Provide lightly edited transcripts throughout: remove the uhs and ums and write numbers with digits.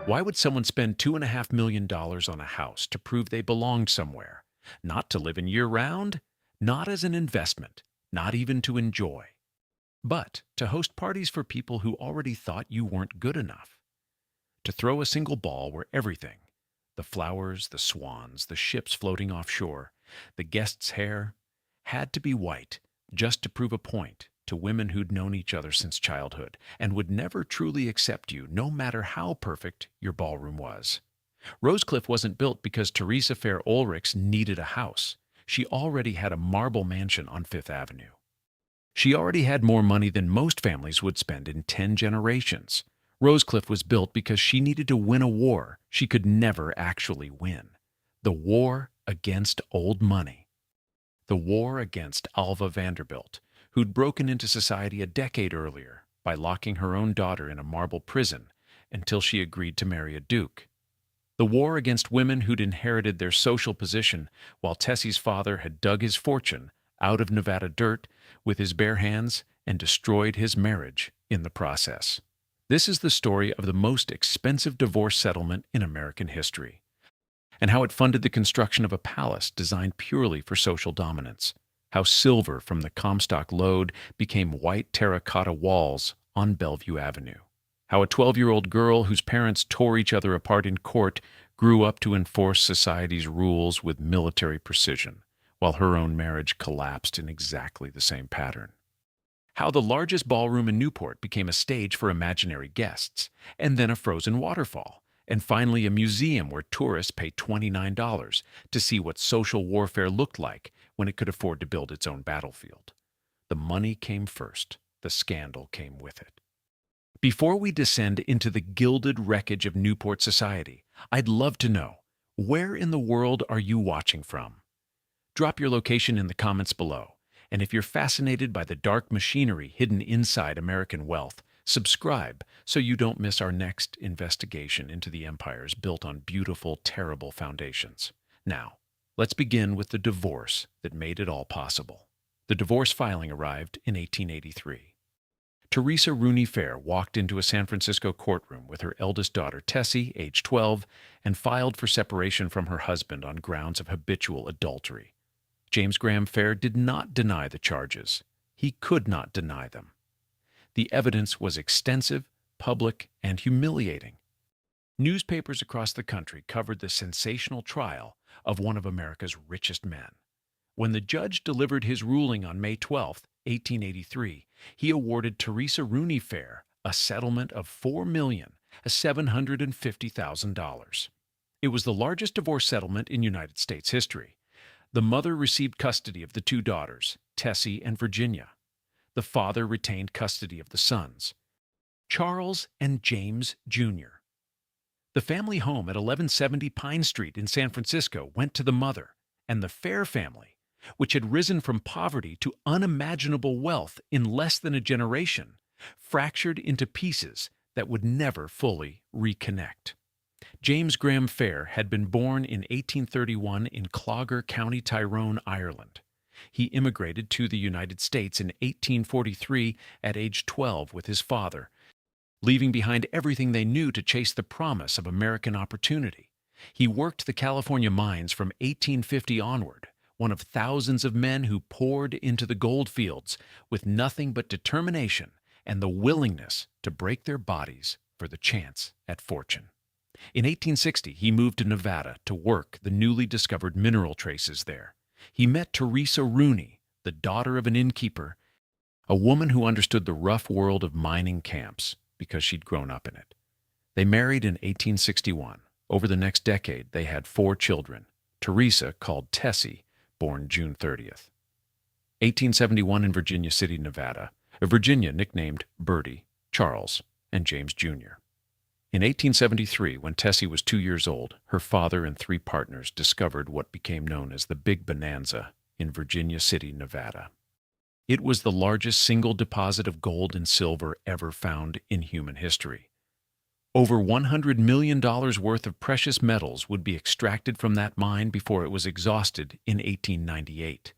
Why would someone spend $2.5 million on a house to prove they belonged somewhere? Not to live in year-round, not as an investment, not even to enjoy, but to host parties for people who already thought you weren't good enough. To throw a single ball where everything, the flowers, the swans, the ships floating offshore, the guests' hair, had to be white just to prove a point to women who'd known each other since childhood and would never truly accept you no matter how perfect your ballroom was. Rosecliff wasn't built because Theresa Fair Oelrichs needed a house. She already had a marble mansion on Fifth Avenue. She already had more money than most families would spend in 10 generations. Rosecliff was built because she needed to win a war she could never actually win. The war against old money. The war against Alva Vanderbilt, who'd broken into society a decade earlier by locking her own daughter in a marble prison until she agreed to marry a duke. The war against women who'd inherited their social position while Tessie's father had dug his fortune out of Nevada dirt with his bare hands and destroyed his marriage in the process. This is the story of the most expensive divorce settlement in American history, and how it funded the construction of a palace designed purely for social dominance, how silver from the Comstock Lode became white terracotta walls on Bellevue Avenue, how a 12-year-old girl whose parents tore each other apart in court grew up to enforce society's rules with military precision, while her own marriage collapsed in exactly the same pattern. How the largest ballroom in Newport became a stage for imaginary guests, and then a frozen waterfall, and finally a museum where tourists pay $29 to see what social warfare looked like when it could afford to build its own battlefield. The money came first, the scandal came with it. Before we descend into the gilded wreckage of Newport society, I'd love to know, where in the world are you watching from? Drop your location in the comments below, and if you're fascinated by the dark machinery hidden inside American wealth, subscribe so you don't miss our next investigation into the empires built on beautiful, terrible foundations. Now, let's begin with the divorce that made it all possible. The divorce filing arrived in 1883. Theresa Rooney Fair walked into a San Francisco courtroom with her eldest daughter, Tessie, age 12, and filed for separation from her husband on grounds of habitual adultery. James Graham Fair did not deny the charges. He could not deny them. The evidence was extensive, public, and humiliating. Newspapers across the country covered the sensational trial of one of America's richest men. When the judge delivered his ruling on May 12, 1883, he awarded Theresa Rooney Fair a settlement of $4,750,000. It was the largest divorce settlement in United States history. The mother received custody of the two daughters, Tessie and Virginia. The father retained custody of the sons, Charles and James, Jr. The family home at 1170 Pine Street in San Francisco went to the mother, and the Fair family, which had risen from poverty to unimaginable wealth in less than a generation, fractured into pieces that would never fully reconnect. James Graham Fair had been born in 1831 in Clogher, County Tyrone, Ireland. He immigrated to the United States in 1843 at age 12 with his father, leaving behind everything they knew to chase the promise of American opportunity. He worked the California mines from 1850 onward, one of thousands of men who poured into the gold fields with nothing but determination and the willingness to break their bodies for the chance at fortune. In 1860, he moved to Nevada to work the newly discovered mineral traces there. He met Theresa Rooney, the daughter of an innkeeper, a woman who understood the rough world of mining camps because she'd grown up in it. They married in 1861. Over the next decade, they had 4 children. Theresa, called Tessie, born June 30th. 1871 in Virginia City, Nevada. Virginia nicknamed Bertie, Charles, and James Jr. In 1873, when Tessie was 2 years old, her father and 3 partners discovered what became known as the Big Bonanza in Virginia City, Nevada. It was the largest single deposit of gold and silver ever found in human history. Over $100 million worth of precious metals would be extracted from that mine before it was exhausted in 1898.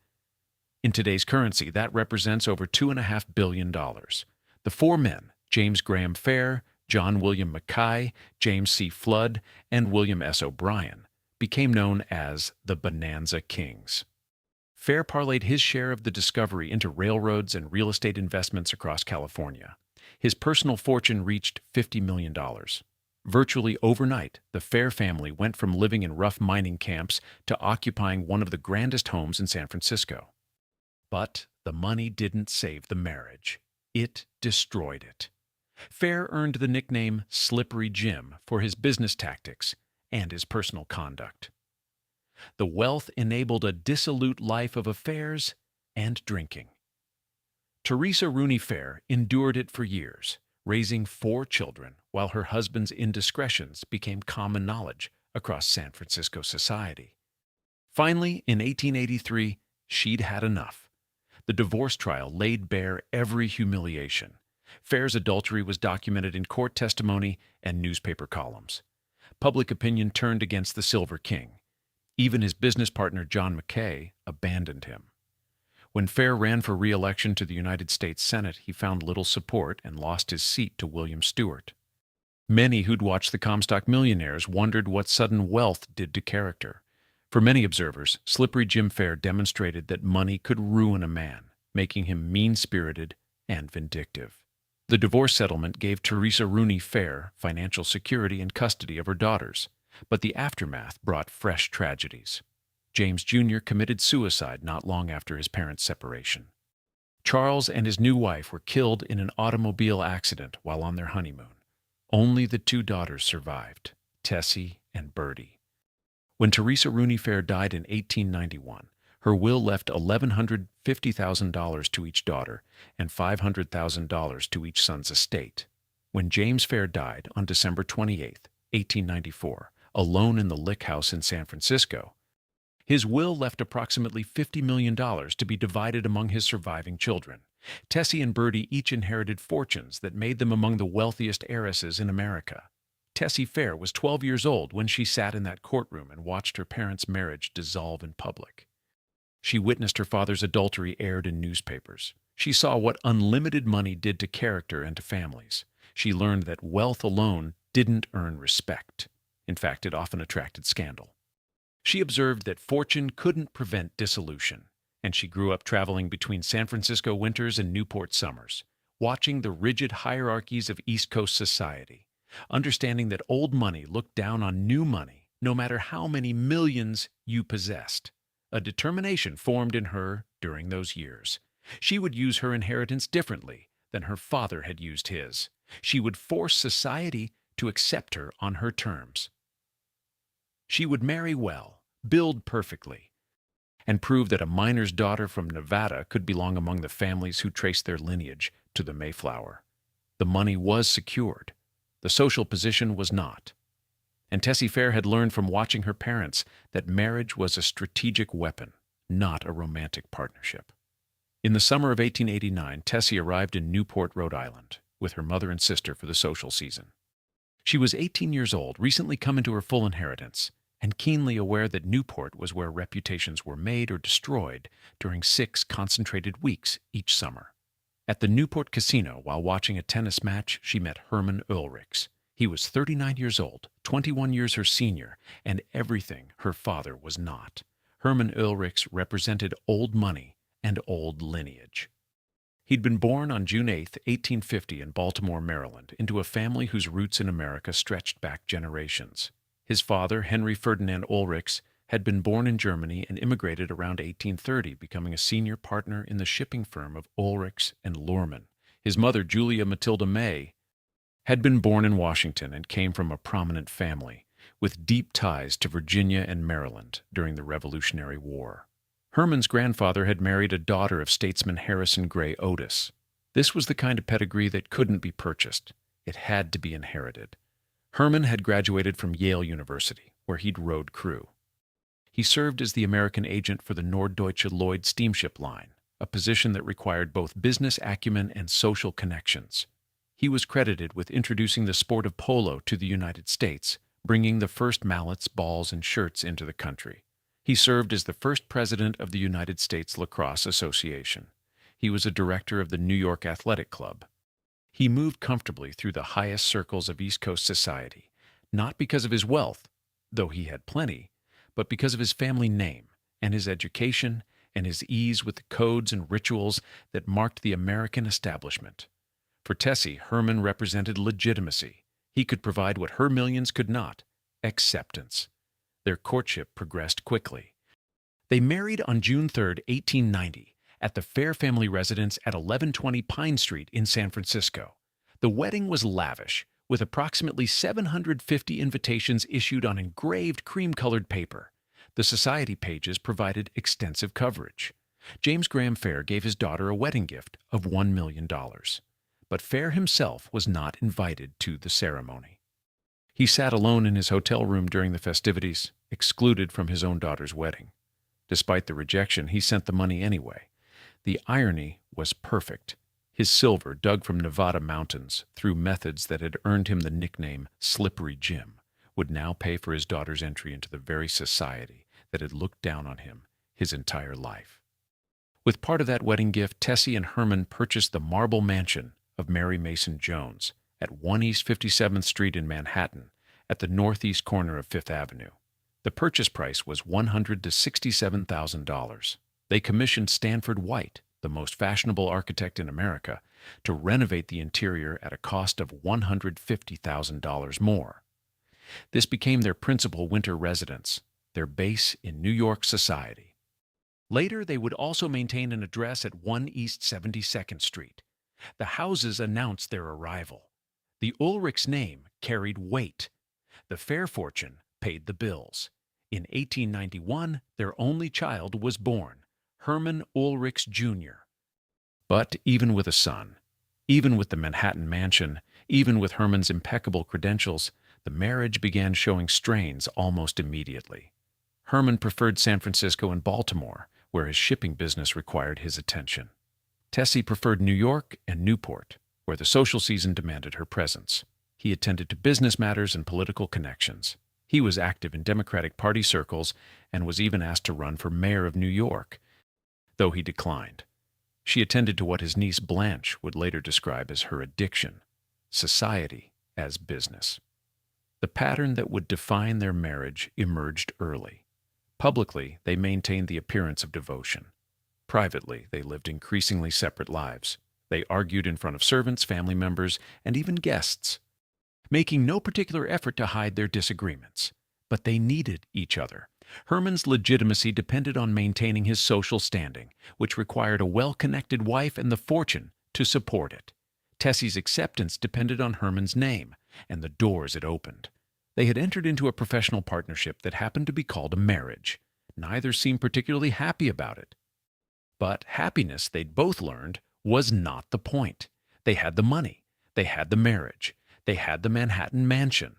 In today's currency, that represents over $2.5 billion. The 4 men, James Graham Fair, John William Mackay, James C. Flood, and William S. O'Brien, became known as the Bonanza Kings. Fair parlayed his share of the discovery into railroads and real estate investments across California. His personal fortune reached $50 million. Virtually overnight, the Fair family went from living in rough mining camps to occupying one of the grandest homes in San Francisco. But the money didn't save the marriage. It destroyed it. Fair earned the nickname Slippery Jim for his business tactics and his personal conduct. The wealth enabled a dissolute life of affairs and drinking. Theresa Rooney Fair endured it for years, raising 4 children while her husband's indiscretions became common knowledge across San Francisco society. Finally, in 1883, she'd had enough. The divorce trial laid bare every humiliation. Fair's adultery was documented in court testimony and newspaper columns. Public opinion turned against the Silver King. Even his business partner John Mackay abandoned him. When Fair ran for re-election to the United States Senate, he found little support and lost his seat to William Stewart. Many who'd watched the Comstock Millionaires wondered what sudden wealth did to character. For many observers, Slippery Jim Fair demonstrated that money could ruin a man, making him mean-spirited and vindictive. The divorce settlement gave Theresa Rooney Fair financial security and custody of her daughters, but the aftermath brought fresh tragedies. James Jr. committed suicide not long after his parents' separation. Charles and his new wife were killed in an automobile accident while on their honeymoon. Only the 2 daughters survived, Tessie and Bertie. When Theresa Rooney Fair died in 1891, her will left $1,150,000 to each daughter and $500,000 to each son's estate. When James Fair died on December 28, 1894, alone in the Lick House in San Francisco, his will left approximately $50 million to be divided among his surviving children. Tessie and Bertie each inherited fortunes that made them among the wealthiest heiresses in America. Tessie Fair was 12 years old when she sat in that courtroom and watched her parents' marriage dissolve in public. She witnessed her father's adultery aired in newspapers. She saw what unlimited money did to character and to families. She learned that wealth alone didn't earn respect. In fact, it often attracted scandal. She observed that fortune couldn't prevent dissolution, and she grew up traveling between San Francisco winters and Newport summers, watching the rigid hierarchies of East Coast society, understanding that old money looked down on new money no matter how many millions you possessed. A determination formed in her during those years. She would use her inheritance differently than her father had used his. She would force society to accept her on her terms. She would marry well, build perfectly, and prove that a miner's daughter from Nevada could belong among the families who traced their lineage to the Mayflower. The money was secured. The social position was not. And Tessie Fair had learned from watching her parents that marriage was a strategic weapon, not a romantic partnership. In the summer of 1889, Tessie arrived in Newport, Rhode Island, with her mother and sister for the social season. She was 18 years old, recently come into her full inheritance, and keenly aware that Newport was where reputations were made or destroyed during 6 concentrated weeks each summer. At the Newport Casino, while watching a tennis match, she met Hermann Oelrichs. He was 39 years old, 21 years her senior, and everything her father was not. Hermann Oelrichs represented old money and old lineage. He'd been born on June 8, 1850 in Baltimore, Maryland, into a family whose roots in America stretched back generations. His father, Henry Ferdinand Oelrichs, had been born in Germany and immigrated around 1830, becoming a senior partner in the shipping firm of Oelrichs and Lohrmann. His mother, Julia Matilda May, had been born in Washington and came from a prominent family, with deep ties to Virginia and Maryland during the Revolutionary War. Herman's grandfather had married a daughter of statesman Harrison Gray Otis. This was the kind of pedigree that couldn't be purchased. It had to be inherited. Hermann had graduated from Yale University, where he'd rowed crew. He served as the American agent for the Norddeutsche Lloyd steamship line, a position that required both business acumen and social connections. He was credited with introducing the sport of polo to the United States, bringing the first mallets, balls, and shirts into the country. He served as the first president of the United States Lacrosse Association. He was a director of the New York Athletic Club. He moved comfortably through the highest circles of East Coast society, not because of his wealth, though he had plenty, but because of his family name and his education and his ease with the codes and rituals that marked the American establishment. For Tessie, Hermann represented legitimacy. He could provide what her millions could not: acceptance. Their courtship progressed quickly. They married on June 3, 1890, at the Fair family residence at 1120 Pine Street in San Francisco. The wedding was lavish, with approximately 750 invitations issued on engraved cream-colored paper. The society pages provided extensive coverage. James Graham Fair gave his daughter a wedding gift of $1 million. But Fair himself was not invited to the ceremony. He sat alone in his hotel room during the festivities, excluded from his own daughter's wedding. Despite the rejection, he sent the money anyway. The irony was perfect. His silver, dug from Nevada mountains through methods that had earned him the nickname Slippery Jim, would now pay for his daughter's entry into the very society that had looked down on him his entire life. With part of that wedding gift, Tessie and Hermann purchased the marble mansion of Mary Mason Jones at 1 East 57th Street in Manhattan, at the northeast corner of Fifth Avenue. The purchase price was $100,000 to $67,000. They commissioned Stanford White, the most fashionable architect in America, to renovate the interior at a cost of $150,000 more. This became their principal winter residence, their base in New York society. Later, they would also maintain an address at 1 East 72nd Street. The houses announced their arrival. The Oelrichs name carried weight. The Fair fortune paid the bills. In 1891, their only child was born, Hermann Oelrichs, Jr. But even with a son, even with the Manhattan mansion, even with Hermann's impeccable credentials, the marriage began showing strains almost immediately. Hermann preferred San Francisco and Baltimore, where his shipping business required his attention. Tessie preferred New York and Newport, where the social season demanded her presence. He attended to business matters and political connections. He was active in Democratic Party circles and was even asked to run for mayor of New York, though he declined. She attended to what his niece Blanche would later describe as her addiction: society as business. The pattern that would define their marriage emerged early. Publicly, they maintained the appearance of devotion. Privately, they lived increasingly separate lives. They argued in front of servants, family members, and even guests, making no particular effort to hide their disagreements. But they needed each other. Hermann's legitimacy depended on maintaining his social standing, which required a well-connected wife and the fortune to support it. Tessie's acceptance depended on Hermann's name and the doors it opened. They had entered into a professional partnership that happened to be called a marriage. Neither seemed particularly happy about it. But happiness, they'd both learned, was not the point. They had the money. They had the marriage. They had the Manhattan mansion.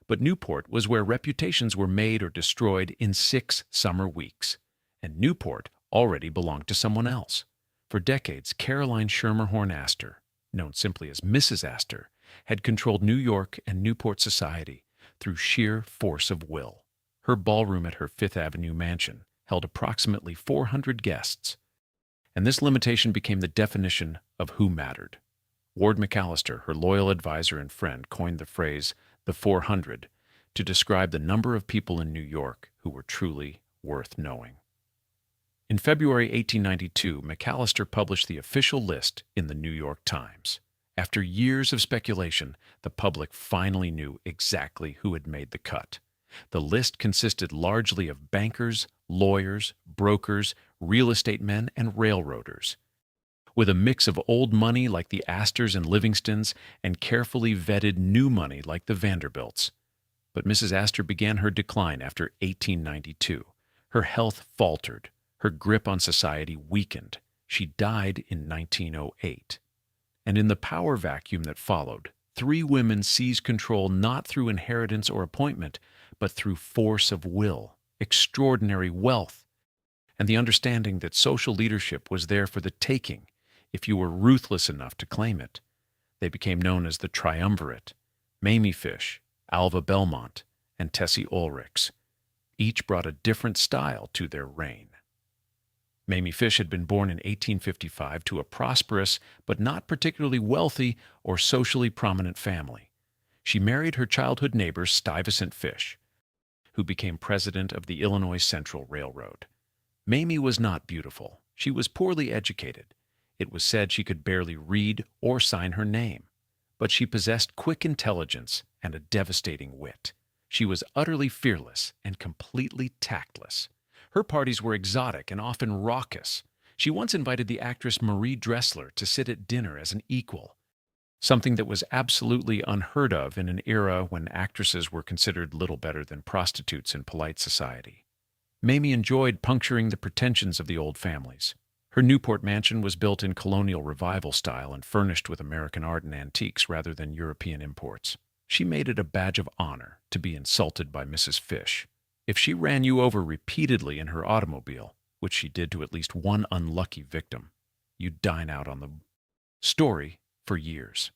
But Newport was where reputations were made or destroyed in 6 summer weeks. And Newport already belonged to someone else. For decades, Caroline Schermerhorn Astor, known simply as Mrs. Astor, had controlled New York and Newport society through sheer force of will. Her ballroom at her Fifth Avenue mansion held approximately 400 guests, and this limitation became the definition of who mattered. Ward McAllister, her loyal advisor and friend, coined the phrase the 400 to describe the number of people in New York who were truly worth knowing. In February 1892, McAllister published the official list in the New York Times. After years of speculation, the public finally knew exactly who had made the cut. The list consisted largely of bankers, lawyers, brokers, real estate men, and railroaders, with a mix of old money like the Astors and Livingstons and carefully vetted new money like the Vanderbilts. But Mrs. Astor began her decline after 1892. Her health faltered. Her grip on society weakened. She died in 1908. And in the power vacuum that followed, 3 women seized control not through inheritance or appointment, but through force of will, extraordinary wealth, and the understanding that social leadership was there for the taking if you were ruthless enough to claim it. They became known as the triumvirate: Mamie Fish, Alva Belmont, and Tessie Oelrichs. Each brought a different style to their reign. Mamie Fish had been born in 1855 to a prosperous but not particularly wealthy or socially prominent family. She married her childhood neighbor Stuyvesant Fish, who became president of the Illinois Central Railroad. Mamie was not beautiful. She was poorly educated. It was said she could barely read or sign her name. But she possessed quick intelligence and a devastating wit. She was utterly fearless and completely tactless. Her parties were exotic and often raucous. She once invited the actress Marie Dressler to sit at dinner as an equal, something that was absolutely unheard of in an era when actresses were considered little better than prostitutes in polite society. Mamie enjoyed puncturing the pretensions of the old families. Her Newport mansion was built in colonial revival style and furnished with American art and antiques rather than European imports. She made it a badge of honor to be insulted by Mrs. Fish. If she ran you over repeatedly in her automobile, which she did to at least one unlucky victim, you'd dine out on the story for years.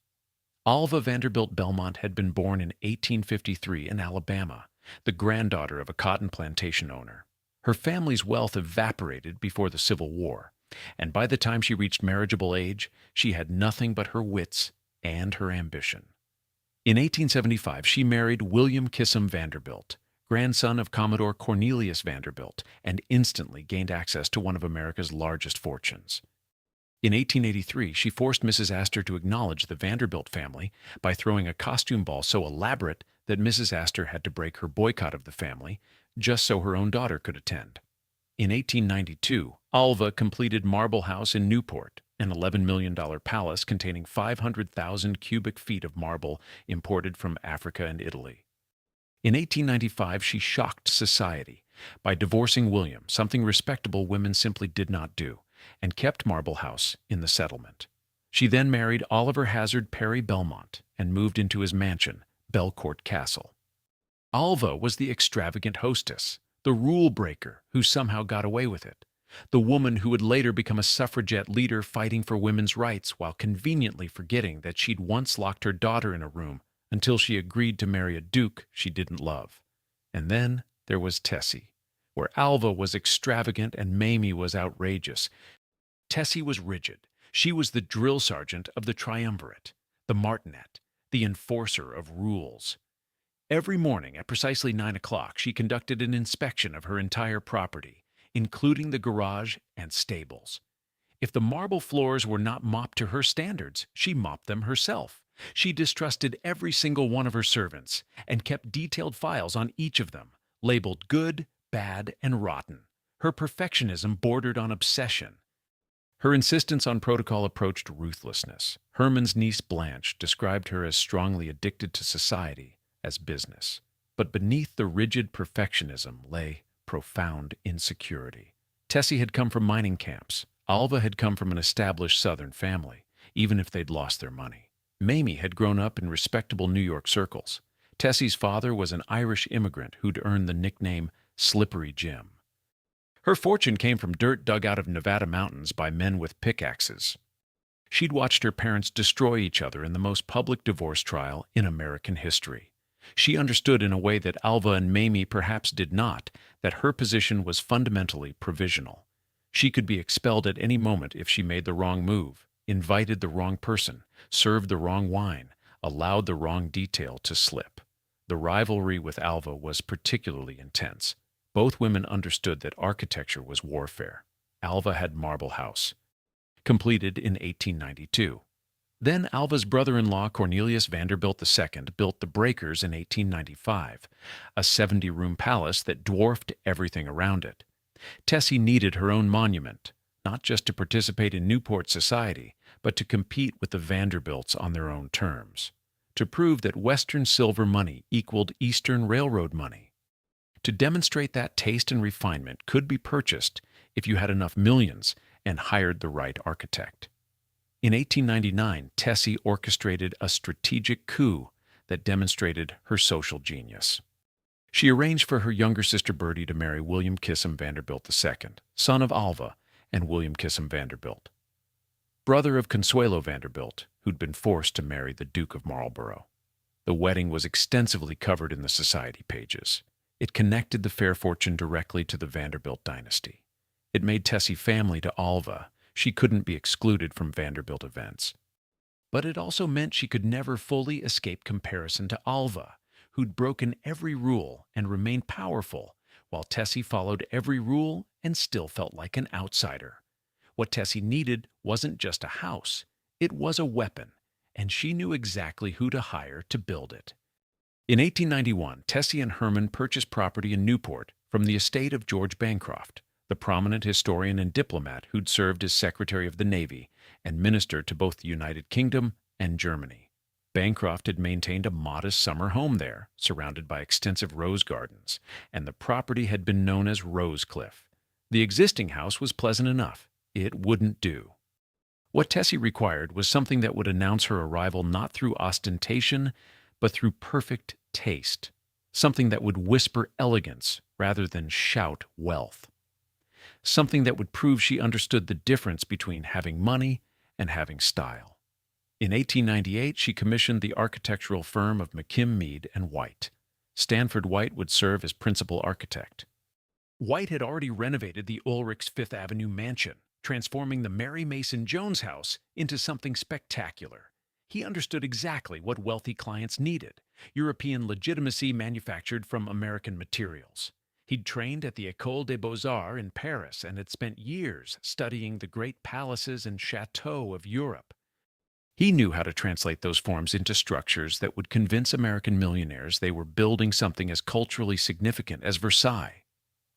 Alva Vanderbilt Belmont had been born in 1853 in Alabama, the granddaughter of a cotton plantation owner. Her family's wealth evaporated before the Civil War, and by the time she reached marriageable age, she had nothing but her wits and her ambition. In 1875, she married William Kissam Vanderbilt, grandson of Commodore Cornelius Vanderbilt, and instantly gained access to one of America's largest fortunes. In 1883, she forced Mrs. Astor to acknowledge the Vanderbilt family by throwing a costume ball so elaborate that Mrs. Astor had to break her boycott of the family just so her own daughter could attend. In 1892, Alva completed Marble House in Newport, an $11 million palace containing 500,000 cubic feet of marble imported from Africa and Italy. In 1895, she shocked society by divorcing William, something respectable women simply did not do, and kept Marble House in the settlement. She then married Oliver Hazard Perry Belmont and moved into his mansion, Belcourt Castle. Alva was the extravagant hostess, the rule breaker who somehow got away with it, the woman who would later become a suffragette leader fighting for women's rights while conveniently forgetting that she'd once locked her daughter in a room until she agreed to marry a duke she didn't love. And then there was Tessie, where Alva was extravagant and Mamie was outrageous. Tessie was rigid. She was the drill sergeant of the triumvirate, the martinet, the enforcer of rules. Every morning at precisely 9 o'clock, she conducted an inspection of her entire property, including the garage and stables. If the marble floors were not mopped to her standards, she mopped them herself. She distrusted every single one of her servants and kept detailed files on each of them, labeled good, bad, and rotten. Her perfectionism bordered on obsession. Her insistence on protocol approached ruthlessness. Hermann's niece Blanche described her as strongly addicted to society as business. But beneath the rigid perfectionism lay profound insecurity. Tessie had come from mining camps. Alva had come from an established Southern family, even if they'd lost their money. Mamie had grown up in respectable New York circles. Tessie's father was an Irish immigrant who'd earned the nickname Slippery Jim. Her fortune came from dirt dug out of Nevada mountains by men with pickaxes. She'd watched her parents destroy each other in the most public divorce trial in American history. She understood in a way that Alva and Mamie perhaps did not, that her position was fundamentally provisional. She could be expelled at any moment if she made the wrong move, invited the wrong person, served the wrong wine, allowed the wrong detail to slip. The rivalry with Alva was particularly intense. Both women understood that architecture was warfare. Alva had Marble House, completed in 1892. Then Alva's brother-in-law Cornelius Vanderbilt II built the Breakers in 1895, a 70-room palace that dwarfed everything around it. Tessie needed her own monument, not just to participate in Newport society, but to compete with the Vanderbilts on their own terms, to prove that Western silver money equaled Eastern Railroad money, to demonstrate that taste and refinement could be purchased if you had enough millions and hired the right architect. In 1899, Tessie orchestrated a strategic coup that demonstrated her social genius. She arranged for her younger sister Bertie to marry William Kissam Vanderbilt II, son of Alva and William Kissam Vanderbilt, brother of Consuelo Vanderbilt, who'd been forced to marry the Duke of Marlborough. The wedding was extensively covered in the society pages. It connected the fair fortune directly to the Vanderbilt dynasty. It made Tessie family to Alva. She couldn't be excluded from Vanderbilt events. But it also meant she could never fully escape comparison to Alva, who'd broken every rule and remained powerful, while Tessie followed every rule and still felt like an outsider. What Tessie needed wasn't just a house, it was a weapon, and she knew exactly who to hire to build it. In 1891, Tessie and Hermann purchased property in Newport from the estate of George Bancroft, the prominent historian and diplomat who'd served as Secretary of the Navy and minister to both the United Kingdom and Germany. Bancroft had maintained a modest summer home there, surrounded by extensive rose gardens, and the property had been known as Rosecliff. The existing house was pleasant enough. It wouldn't do. What Tessie required was something that would announce her arrival not through ostentation, but through perfect taste, something that would whisper elegance rather than shout wealth, something that would prove she understood the difference between having money and having style. In 1898, she commissioned the architectural firm of McKim, Mead and White. Stanford White would serve as principal architect. White had already renovated the Oelrichs Fifth Avenue mansion, transforming the Mary Mason Jones house into something spectacular. He understood exactly what wealthy clients needed: European legitimacy manufactured from American materials. He'd trained at the École des Beaux-Arts in Paris and had spent years studying the great palaces and chateaux of Europe. He knew how to translate those forms into structures that would convince American millionaires they were building something as culturally significant as Versailles.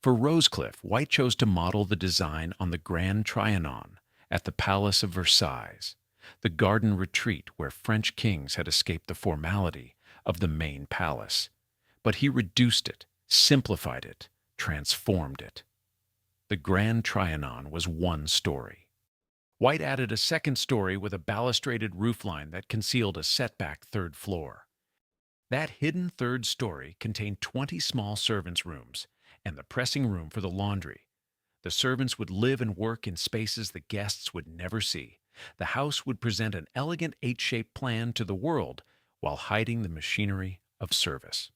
For Rosecliffe, White chose to model the design on the Grand Trianon at the Palace of Versailles, the garden retreat where French kings had escaped the formality of the main palace. But he reduced it, simplified it, transformed it. The Grand Trianon was one story. White added a second story with a balustraded roofline that concealed a setback third floor. That hidden third story contained 20 small servants' rooms and the pressing room for the laundry. The servants would live and work in spaces the guests would never see. The house would present an elegant H-shaped plan to the world while hiding the machinery of service.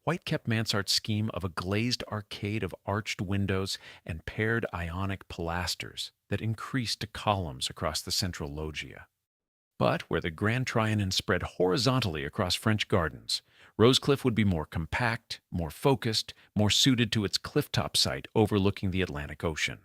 White kept Mansart's scheme of a glazed arcade of arched windows and paired Ionic pilasters that increased to columns across the central loggia. But where the Grand Trianon spread horizontally across French gardens, Rosecliff would be more compact, more focused, more suited to its clifftop site overlooking the Atlantic Ocean.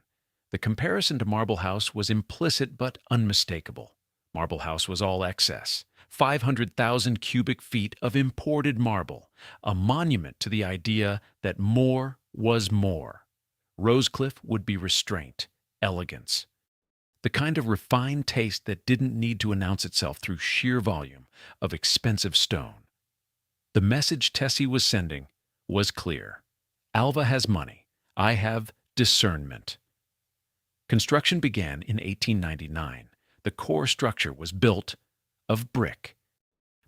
The comparison to Marble House was implicit but unmistakable. Marble House was all excess, 500,000 cubic feet of imported marble, a monument to the idea that more was more. Rosecliff would be restraint, elegance, the kind of refined taste that didn't need to announce itself through sheer volume of expensive stone. The message Tessie was sending was clear. Alva has money. I have discernment. Construction began in 1899. The core structure was built of brick,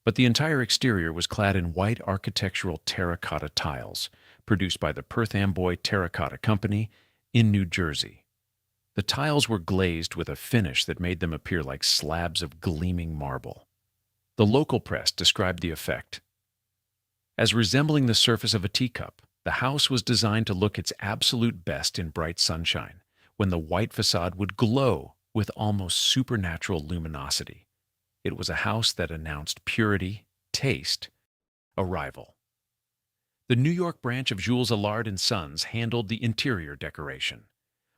but the entire exterior was clad in white architectural terracotta tiles, produced by the Perth Amboy Terracotta Company in New Jersey. The tiles were glazed with a finish that made them appear like slabs of gleaming marble. The local press described the effect as resembling the surface of a teacup. The house was designed to look its absolute best in bright sunshine, when the white facade would glow with almost supernatural luminosity. It was a house that announced purity, taste, arrival. The New York branch of Jules Allard & Sons handled the interior decoration.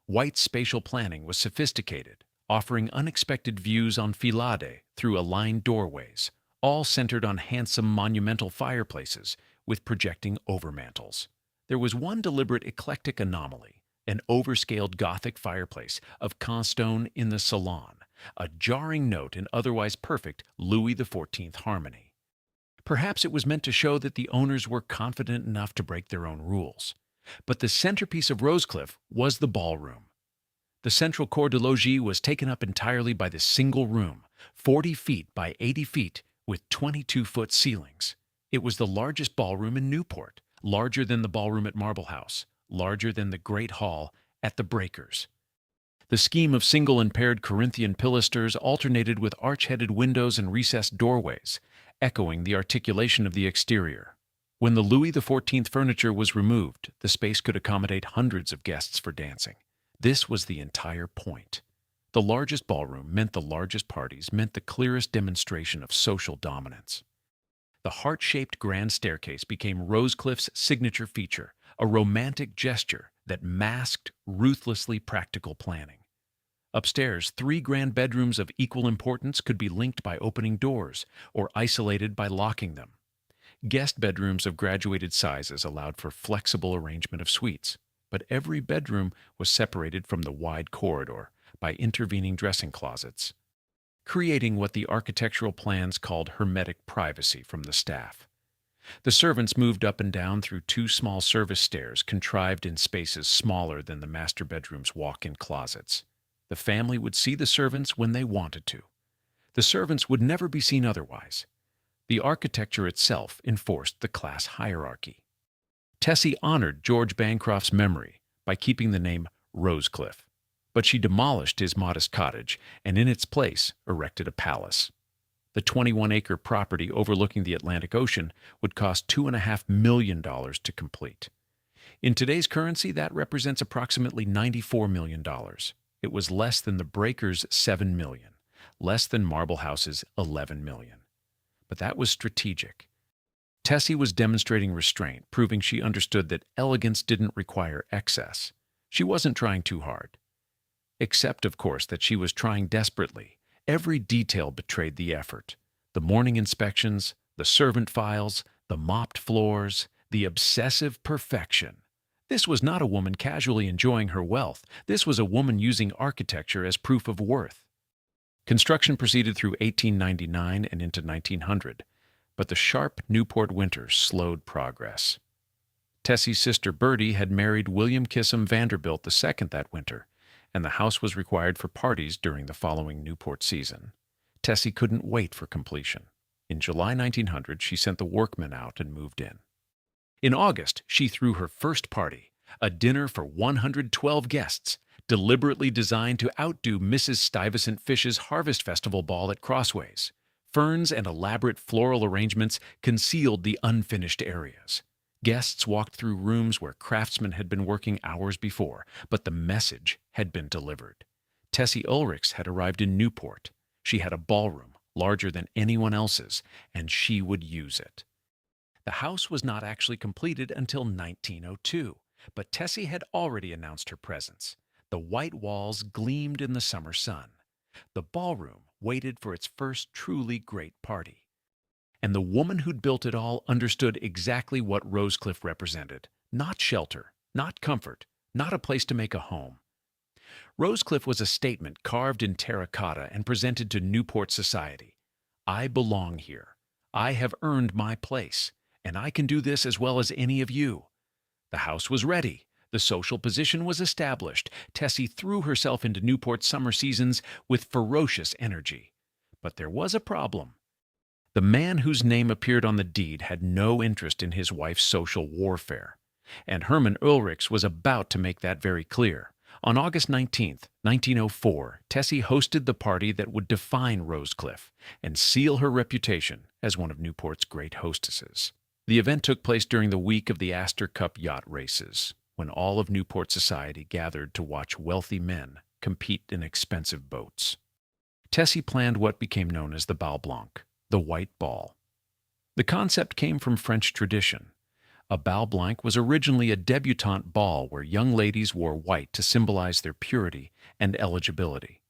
White's spatial planning was sophisticated, offering unexpected views on Filade through aligned doorways, all centered on handsome monumental fireplaces with projecting overmantels. There was one deliberate eclectic anomaly: an overscaled Gothic fireplace of Constone in the salon, a jarring note in otherwise perfect Louis XIV harmony. Perhaps it was meant to show that the owners were confident enough to break their own rules. But the centerpiece of Rosecliff was the ballroom. The central corps de logis was taken up entirely by this single room, 40 feet by 80 feet, with 22-foot ceilings. It was the largest ballroom in Newport, larger than the ballroom at Marble House, larger than the Great Hall at the Breakers. The scheme of single and paired Corinthian pilasters alternated with arch-headed windows and recessed doorways, echoing the articulation of the exterior. When the Louis XIV furniture was removed, the space could accommodate hundreds of guests for dancing. This was the entire point. The largest ballroom meant the largest parties, meant the clearest demonstration of social dominance. The heart-shaped grand staircase became Rosecliffe's signature feature, a romantic gesture that masked ruthlessly practical planning. Upstairs, 3 grand bedrooms of equal importance could be linked by opening doors or isolated by locking them. Guest bedrooms of graduated sizes allowed for flexible arrangement of suites, but every bedroom was separated from the wide corridor by intervening dressing closets, creating what the architectural plans called hermetic privacy from the staff. The servants moved up and down through 2 small service stairs contrived in spaces smaller than the master bedroom's walk-in closets. The family would see the servants when they wanted to. The servants would never be seen otherwise. The architecture itself enforced the class hierarchy. Tessie honored George Bancroft's memory by keeping the name Rosecliffe, but she demolished his modest cottage and in its place erected a palace. The 21-acre property overlooking the Atlantic Ocean would cost $2.5 million to complete. In today's currency, that represents approximately $94 million. It was less than the Breakers' $7 million, less than Marble House's $11 million. But that was strategic. Tessie was demonstrating restraint, proving she understood that elegance didn't require excess. She wasn't trying too hard. Except, of course, that she was trying desperately. Every detail betrayed the effort. The morning inspections, the servant files, the mopped floors, the obsessive perfection. This was not a woman casually enjoying her wealth. This was a woman using architecture as proof of worth. Construction proceeded through 1899 and into 1900, but the sharp Newport winters slowed progress. Tessie's sister Bertie had married William Kissam Vanderbilt II that winter, and the house was required for parties during the following Newport season. Tessie couldn't wait for completion. In July 1900, she sent the workmen out and moved in. In August, she threw her first party, a dinner for 112 guests, deliberately designed to outdo Mrs. Stuyvesant Fish's Harvest Festival ball at Crossways. Ferns and elaborate floral arrangements concealed the unfinished areas. Guests walked through rooms where craftsmen had been working hours before, but the message had been delivered. Theresa Oelrichs had arrived in Newport. She had a ballroom, larger than anyone else's, and she would use it. The house was not actually completed until 1902, but Tessie had already announced her presence. The white walls gleamed in the summer sun. The ballroom waited for its first truly great party. And the woman who'd built it all understood exactly what Rosecliffe represented. Not shelter, not comfort, not a place to make a home. Rosecliffe was a statement carved in terracotta and presented to Newport society. I belong here. I have earned my place, and I can do this as well as any of you. The house was ready. The social position was established. Tessie threw herself into Newport's summer seasons with ferocious energy. But there was a problem. The man whose name appeared on the deed had no interest in his wife's social warfare, and Hermann Oelrichs was about to make that very clear. On August 19, 1904, Tessie hosted the party that would define Rosecliffe and seal her reputation as one of Newport's great hostesses. The event took place during the week of the Astor Cup yacht races, when all of Newport society gathered to watch wealthy men compete in expensive boats. Tessie planned what became known as the Bal Blanc, the white ball. The concept came from French tradition. A Bal Blanc was originally a debutante ball where young ladies wore white to symbolize their purity and eligibility.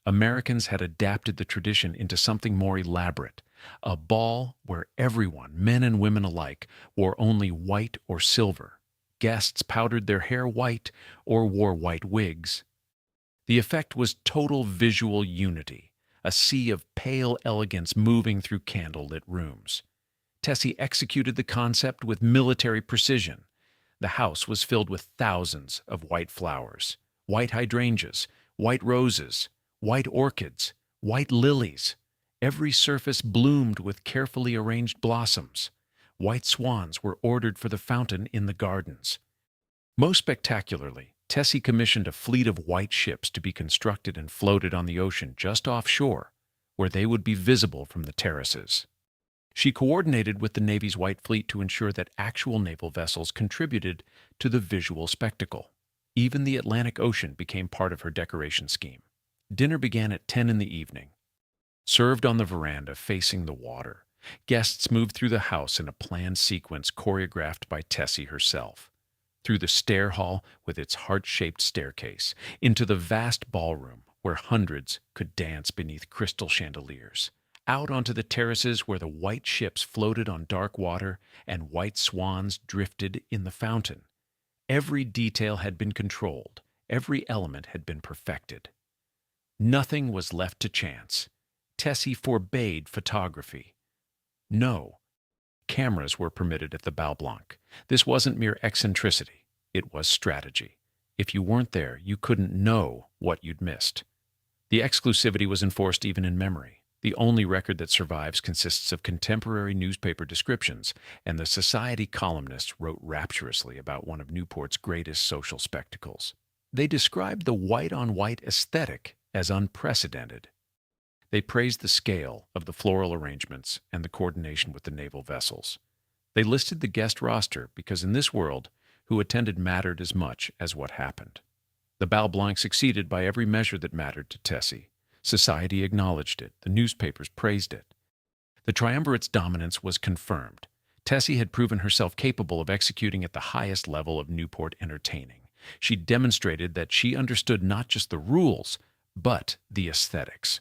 Americans had adapted the tradition into something more elaborate, a ball where everyone, men and women alike, wore only white or silver. Guests powdered their hair white or wore white wigs. The effect was total visual unity, a sea of pale elegance moving through candle-lit rooms. Tessie executed the concept with military precision. The house was filled with thousands of white flowers, white hydrangeas, white roses, white orchids, white lilies. Every surface bloomed with carefully arranged blossoms. White swans were ordered for the fountain in the gardens. Most spectacularly, Tessie commissioned a fleet of white ships to be constructed and floated on the ocean just offshore, where they would be visible from the terraces. She coordinated with the Navy's White Fleet to ensure that actual naval vessels contributed to the visual spectacle. Even the Atlantic Ocean became part of her decoration scheme. Dinner began at 10 in the evening. Served on the veranda facing the water, guests moved through the house in a planned sequence choreographed by Tessie herself. Through the stair hall with its heart-shaped staircase, into the vast ballroom where hundreds could dance beneath crystal chandeliers, out onto the terraces where the white ships floated on dark water and white swans drifted in the fountain. Every detail had been controlled, every element had been perfected. Nothing was left to chance. Tessie forbade photography. No, cameras were permitted at the Bal Blanc. This wasn't mere eccentricity, it was strategy. If you weren't there, you couldn't know what you'd missed. The exclusivity was enforced even in memory. The only record that survives consists of contemporary newspaper descriptions, and the Society columnists wrote rapturously about one of Newport's greatest social spectacles. They described the white-on-white aesthetic as unprecedented. They praised the scale of the floral arrangements and the coordination with the naval vessels. They listed the guest roster because in this world, who attended mattered as much as what happened. The Bal Blanc succeeded by every measure that mattered to Tessie. Society acknowledged it. The newspapers praised it. The triumvirate's dominance was confirmed. Tessie had proven herself capable of executing at the highest level of Newport entertaining. She demonstrated that she understood not just the rules, but the aesthetics.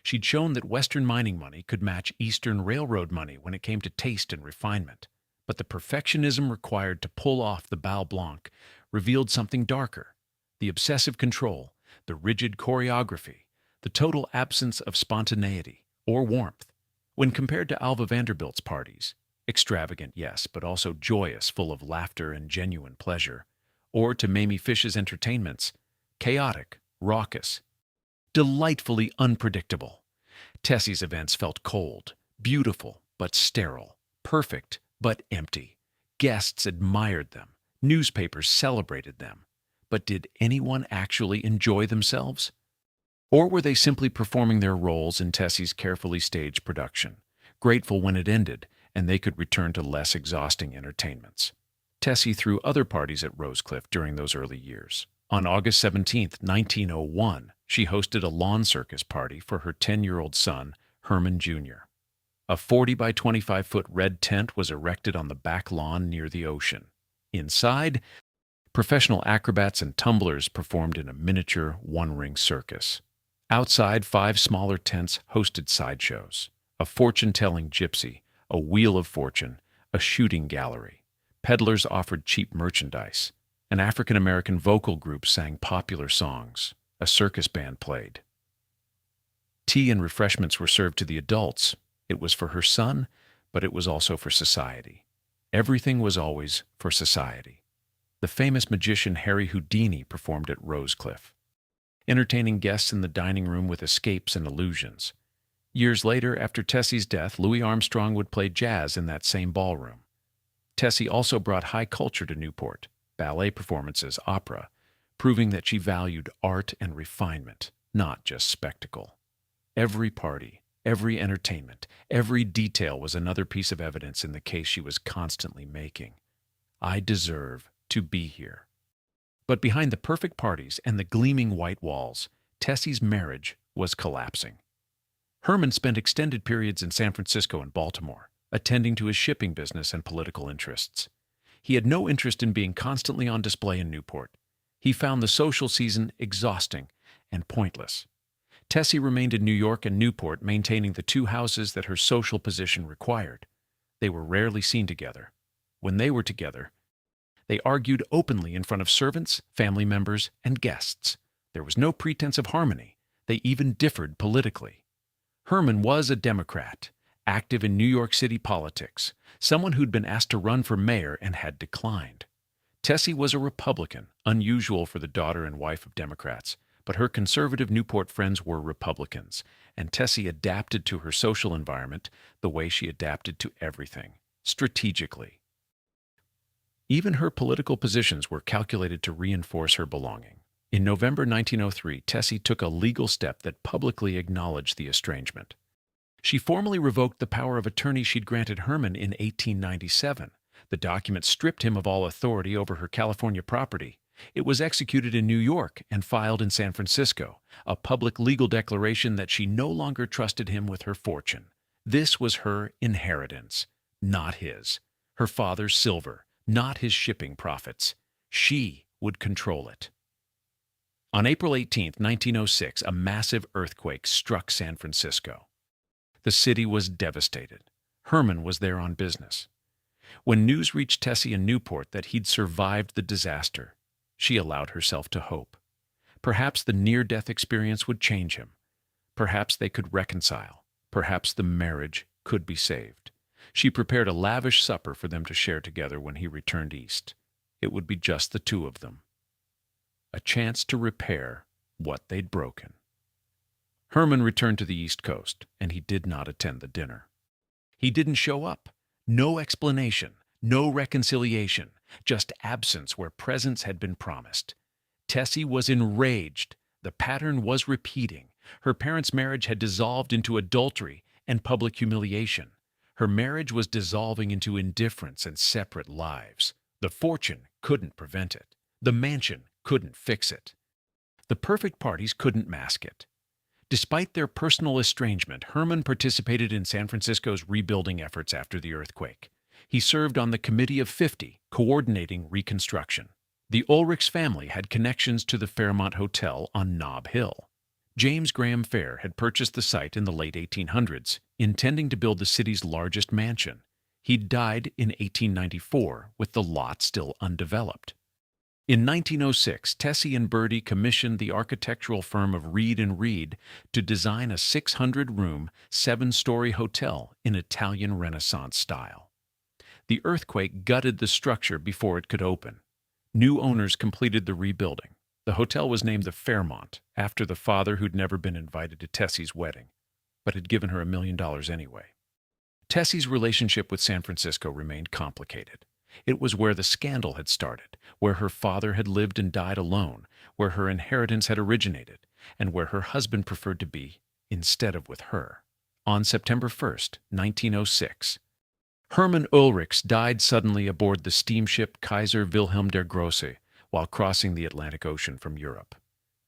She'd shown that Western mining money could match Eastern railroad money when it came to taste and refinement. But the perfectionism required to pull off the Bal Blanc revealed something darker. The obsessive control, the rigid choreography, the total absence of spontaneity or warmth. When compared to Alva Vanderbilt's parties, extravagant, yes, but also joyous, full of laughter and genuine pleasure, or to Mamie Fish's entertainments, chaotic, raucous, delightfully unpredictable. Tessie's events felt cold, beautiful but sterile, perfect but empty. Guests admired them. Newspapers celebrated them. But did anyone actually enjoy themselves? Or were they simply performing their roles in Tessie's carefully staged production, grateful when it ended and they could return to less exhausting entertainments? Tessie threw other parties at Rosecliff during those early years. On August 17, 1901, she hosted a lawn circus party for her 10-year-old son, Hermann Jr. A 40 by 25-foot red tent was erected on the back lawn near the ocean. Inside, professional acrobats and tumblers performed in a miniature one-ring circus. Outside, 5 smaller tents hosted sideshows: a fortune-telling gypsy, a wheel of fortune, a shooting gallery. Peddlers offered cheap merchandise. An African-American vocal group sang popular songs. A circus band played. Tea and refreshments were served to the adults. It was for her son, but it was also for society. Everything was always for society. The famous magician Harry Houdini performed at Rosecliff, entertaining guests in the dining room with escapes and illusions. Years later, after Tessie's death, Louis Armstrong would play jazz in that same ballroom. Tessie also brought high culture to Newport: ballet performances, opera, proving that she valued art and refinement, not just spectacle. Every party, every entertainment, every detail was another piece of evidence in the case she was constantly making. I deserve to be here. But behind the perfect parties and the gleaming white walls, Tessie's marriage was collapsing. Hermann spent extended periods in San Francisco and Baltimore, attending to his shipping business and political interests. He had no interest in being constantly on display in Newport. He found the social season exhausting and pointless. Tessie remained in New York and Newport, maintaining the 2 houses that her social position required. They were rarely seen together. When they were together, they argued openly in front of servants, family members, and guests. There was no pretense of harmony. They even differed politically. Hermann was a Democrat, active in New York City politics, someone who'd been asked to run for mayor and had declined. Tessie was a Republican, unusual for the daughter and wife of Democrats, but her conservative Newport friends were Republicans, and Tessie adapted to her social environment the way she adapted to everything, strategically. Even her political positions were calculated to reinforce her belonging. In November 1903, Tessie took a legal step that publicly acknowledged the estrangement. She formally revoked the power of attorney she'd granted Hermann in 1897. The document stripped him of all authority over her California property, It was executed in New York and filed in San Francisco, a public legal declaration that she no longer trusted him with her fortune. This was her inheritance, not his. Her father's silver, not his shipping profits. She would control it. On April 18, 1906, a massive earthquake struck San Francisco. The city was devastated. Hermann was there on business. When news reached Tessie in Newport that he'd survived the disaster, she allowed herself to hope. Perhaps the near-death experience would change him. Perhaps they could reconcile. Perhaps the marriage could be saved. She prepared a lavish supper for them to share together when he returned east. It would be just the two of them. A chance to repair what they'd broken. Hermann returned to the East Coast, and he did not attend the dinner. He didn't show up. No explanation, no reconciliation, just absence where presence had been promised. Tessie was enraged. The pattern was repeating. Her parents' marriage had dissolved into adultery and public humiliation. Her marriage was dissolving into indifference and separate lives. The fortune couldn't prevent it. The mansion couldn't fix it. The perfect parties couldn't mask it. Despite their personal estrangement, Hermann participated in San Francisco's rebuilding efforts after the earthquake. He served on the Committee of 50, coordinating reconstruction. The Oelrichs family had connections to the Fairmont Hotel on Nob Hill. James Graham Fair had purchased the site in the late 1800s, intending to build the city's largest mansion. He died in 1894 with the lot still undeveloped. In 1906, Tessie and Bertie commissioned the architectural firm of Reed & Reed to design a 600-room, 7-story hotel in Italian Renaissance style. The earthquake gutted the structure before it could open. New owners completed the rebuilding. The hotel was named the Fairmont, after the father who'd never been invited to Tessie's wedding, but had given her $1 million anyway. Tessie's relationship with San Francisco remained complicated. It was where the scandal had started, where her father had lived and died alone, where her inheritance had originated, and where her husband preferred to be instead of with her. On September 1st, 1906, Hermann Oelrichs died suddenly aboard the steamship Kaiser Wilhelm der Große while crossing the Atlantic Ocean from Europe.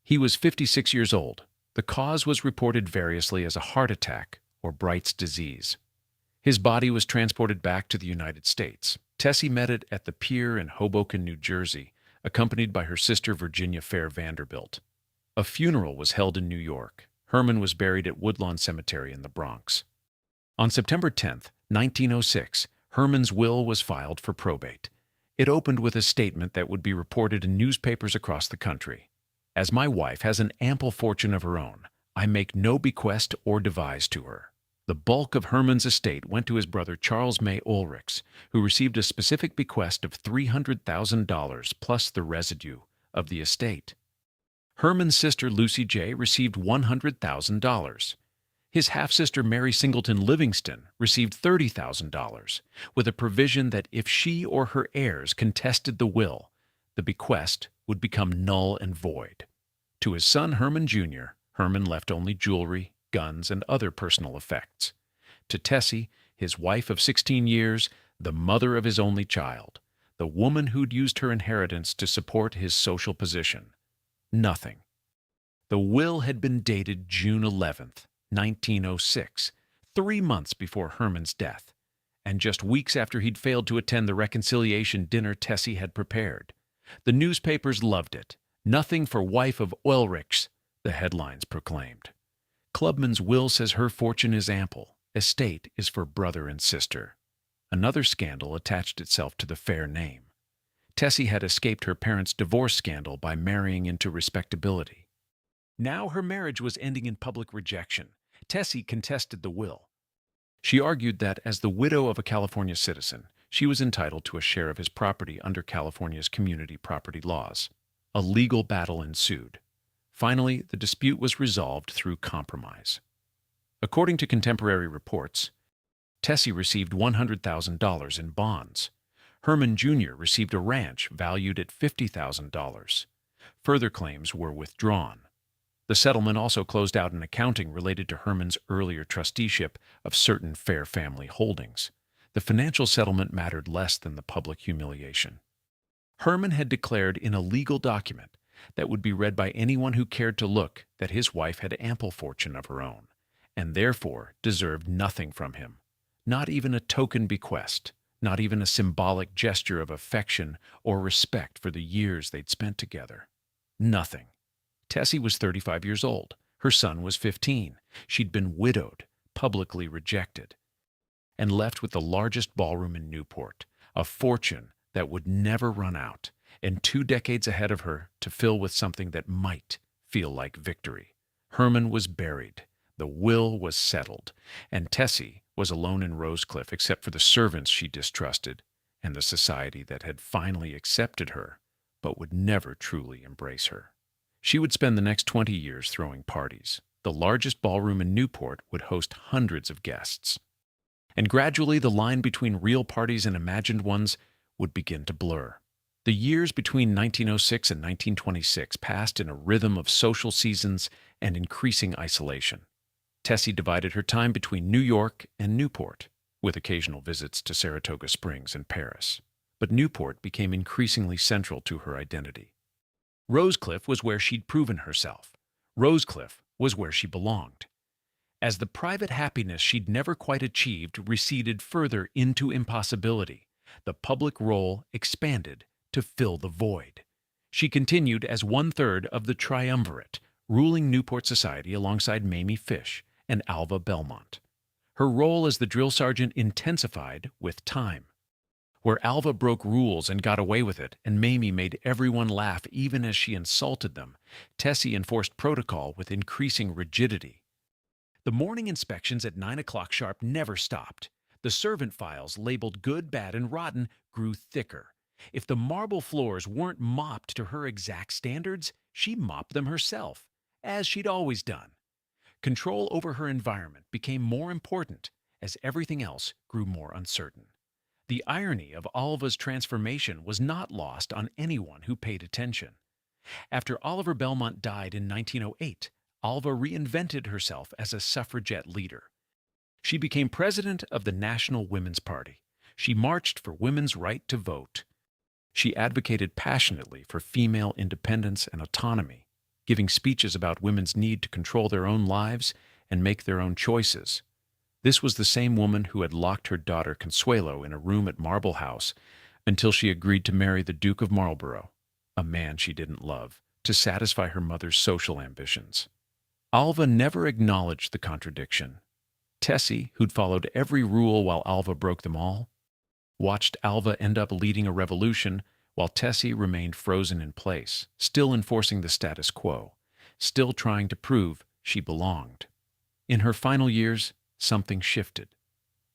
He was 56 years old. The cause was reported variously as a heart attack or Bright's disease. His body was transported back to the United States. Tessie met it at the pier in Hoboken, New Jersey, accompanied by her sister Virginia Fair Vanderbilt. A funeral was held in New York. Hermann was buried at Woodlawn Cemetery in the Bronx. On September 10, 1906, Hermann's will was filed for probate. It opened with a statement that would be reported in newspapers across the country. As my wife has an ample fortune of her own, I make no bequest or devise to her. The bulk of Hermann's estate went to his brother Charles May Oelrichs, who received a specific bequest of $300,000 plus the residue of the estate. Hermann's sister Lucy J. received $100,000. His half-sister Mary Singleton Livingston received $30,000, with a provision that if she or her heirs contested the will, the bequest would become null and void. To his son Hermann Jr., Hermann left only jewelry, guns, and other personal effects. To Tessie, his wife of 16 years, the mother of his only child, the woman who'd used her inheritance to support his social position, nothing. The will had been dated June 11th, 1906, 3 months before Hermann's death, and just weeks after he'd failed to attend the reconciliation dinner Tessie had prepared. The newspapers loved it. "Nothing for wife of Oelrichs," the headlines proclaimed. Clubman's will says her fortune is ample. Estate is for brother and sister. Another scandal attached itself to the Fair name. Tessie had escaped her parents' divorce scandal by marrying into respectability. Now her marriage was ending in public rejection. Tessie contested the will. She argued that, as the widow of a California citizen, she was entitled to a share of his property under California's community property laws. A legal battle ensued. Finally, the dispute was resolved through compromise. According to contemporary reports, Tessie received $100,000 in bonds. Hermann Jr. received a ranch valued at $50,000. Further claims were withdrawn. The settlement also closed out an accounting related to Hermann's earlier trusteeship of certain Fair family holdings. The financial settlement mattered less than the public humiliation. Hermann had declared in a legal document that would be read by anyone who cared to look that his wife had ample fortune of her own, and therefore deserved nothing from him, not even a token bequest, not even a symbolic gesture of affection or respect for the years they'd spent together. Nothing. Tessie was 35 years old. Her son was 15. She'd been widowed, publicly rejected, and left with the largest ballroom in Newport, a fortune that would never run out, and 2 decades ahead of her to fill with something that might feel like victory. Hermann was buried. The will was settled, and Tessie was alone in Rosecliff except for the servants she distrusted and the society that had finally accepted her but would never truly embrace her. She would spend the next 20 years throwing parties. The largest ballroom in Newport would host hundreds of guests. And gradually the line between real parties and imagined ones would begin to blur. The years between 1906 and 1926 passed in a rhythm of social seasons and increasing isolation. Tessie divided her time between New York and Newport, with occasional visits to Saratoga Springs and Paris. But Newport became increasingly central to her identity. Rosecliff was where she'd proven herself. Rosecliff was where she belonged. As the private happiness she'd never quite achieved receded further into impossibility, the public role expanded to fill the void. She continued as one-third of the triumvirate, ruling Newport society alongside Mamie Fish and Alva Belmont. Her role as the drill sergeant intensified with time. Where Alva broke rules and got away with it, and Mamie made everyone laugh even as she insulted them, Tessie enforced protocol with increasing rigidity. The morning inspections at 9 o'clock sharp never stopped. The servant files labeled good, bad, and rotten grew thicker. If the marble floors weren't mopped to her exact standards, she mopped them herself, as she'd always done. Control over her environment became more important as everything else grew more uncertain. The irony of Alva's transformation was not lost on anyone who paid attention. After Oliver Belmont died in 1908, Alva reinvented herself as a suffragette leader. She became president of the National Women's Party. She marched for women's right to vote. She advocated passionately for female independence and autonomy, giving speeches about women's need to control their own lives and make their own choices. This was the same woman who had locked her daughter Consuelo in a room at Marble House until she agreed to marry the Duke of Marlborough, a man she didn't love, to satisfy her mother's social ambitions. Alva never acknowledged the contradiction. Tessie, who'd followed every rule while Alva broke them all, watched Alva end up leading a revolution while Tessie remained frozen in place, still enforcing the status quo, still trying to prove she belonged. In her final years, something shifted.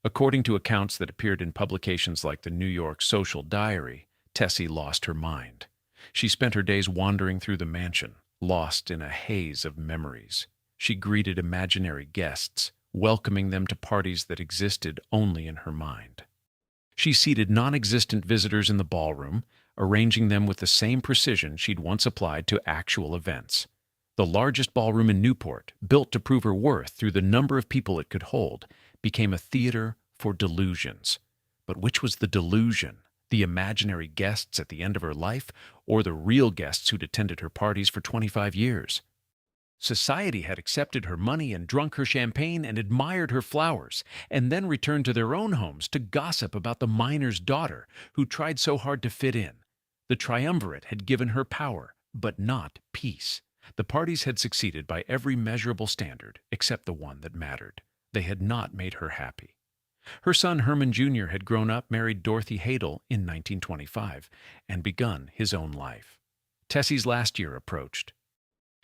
According to accounts that appeared in publications like the New York Social Diary, Tessie lost her mind. She spent her days wandering through the mansion, lost in a haze of memories. She greeted imaginary guests, welcoming them to parties that existed only in her mind. She seated non-existent visitors in the ballroom, arranging them with the same precision she'd once applied to actual events. The largest ballroom in Newport, built to prove her worth through the number of people it could hold, became a theater for delusions. But which was the delusion? The imaginary guests at the end of her life, or the real guests who'd attended her parties for 25 years? Society had accepted her money and drunk her champagne and admired her flowers, and then returned to their own homes to gossip about the miner's daughter who tried so hard to fit in. The triumvirate had given her power, but not peace. The parties had succeeded by every measurable standard except the one that mattered. They had not made her happy. Her son Herman Jr. had grown up, married Dorothy Hadel in 1925, and begun his own life. Tessie's last year approached.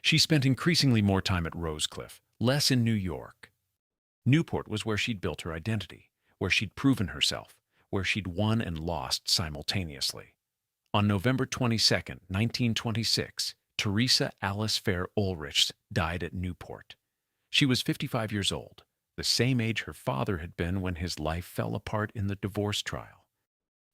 She spent increasingly more time at Rosecliff, less in New York. Newport was where she'd built her identity, where she'd proven herself, where she'd won and lost simultaneously. On November 22, 1926, Theresa Fair Oelrichs died at Newport. She was 55 years old, the same age her father had been when his life fell apart in the divorce trial.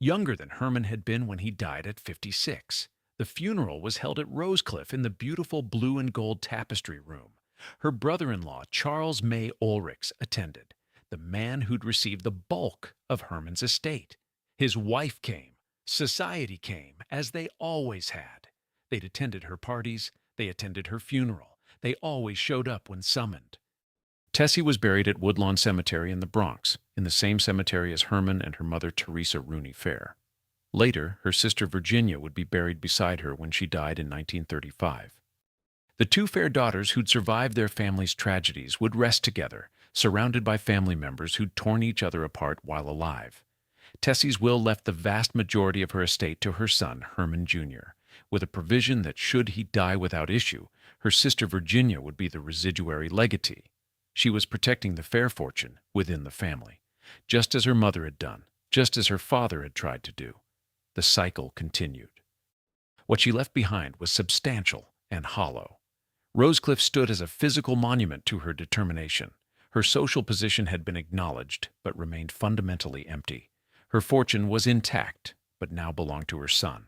Younger than Hermann had been when he died at 56. The funeral was held at Rosecliff in the beautiful blue and gold tapestry room. Her brother-in-law, Charles May Oelrichs, attended, the man who'd received the bulk of Hermann's estate. His wife came, Society came, as they always had. They'd attended her parties, they attended her funeral, they always showed up when summoned. Tessie was buried at Woodlawn Cemetery in the Bronx, in the same cemetery as Hermann and her mother Theresa Fair. Later, her sister Virginia would be buried beside her when she died in 1935. The two Fair daughters who'd survived their family's tragedies would rest together, surrounded by family members who'd torn each other apart while alive. Tessie's will left the vast majority of her estate to her son, Hermann Jr., with a provision that should he die without issue, her sister Virginia would be the residuary legatee. She was protecting the Fair fortune within the family, just as her mother had done, just as her father had tried to do. The cycle continued. What she left behind was substantial and hollow. Rosecliffe stood as a physical monument to her determination. Her social position had been acknowledged, but remained fundamentally empty. Her fortune was intact, but now belonged to her son.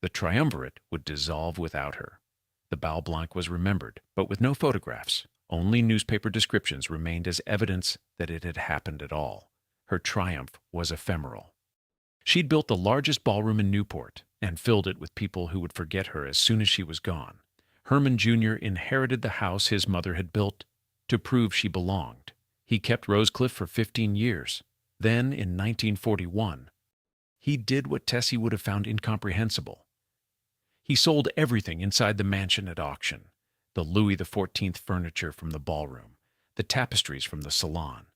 The triumvirate would dissolve without her. The Bal Blanc was remembered, but with no photographs. Only newspaper descriptions remained as evidence that it had happened at all. Her triumph was ephemeral. She'd built the largest ballroom in Newport and filled it with people who would forget her as soon as she was gone. Hermann Jr. inherited the house his mother had built to prove she belonged. He kept Rosecliffe for 15 years. Then, in 1941, he did what Tessie would have found incomprehensible. He sold everything inside the mansion at auction. The Louis XIV furniture from the ballroom, the tapestries from the salon.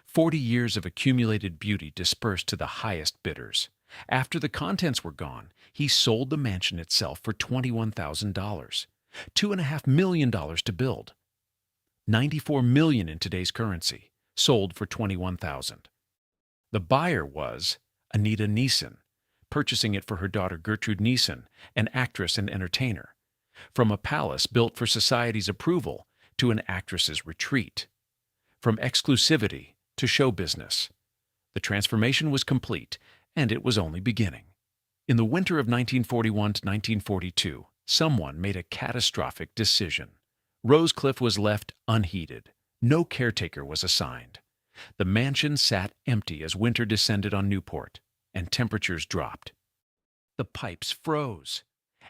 40 years of accumulated beauty dispersed to the highest bidders. After the contents were gone, he sold the mansion itself for $21,000, $2.5 million to build. $94 million in today's currency, sold for $21,000. The buyer was Anita Neeson, purchasing it for her daughter Gertrude Neeson, an actress and entertainer. From a palace built for society's approval to an actress's retreat. From exclusivity to show business. The transformation was complete, and it was only beginning. In the winter of 1941 to 1942, someone made a catastrophic decision. Rosecliffe was left unheeded. No caretaker was assigned. The mansion sat empty as winter descended on Newport, and temperatures dropped. The pipes froze,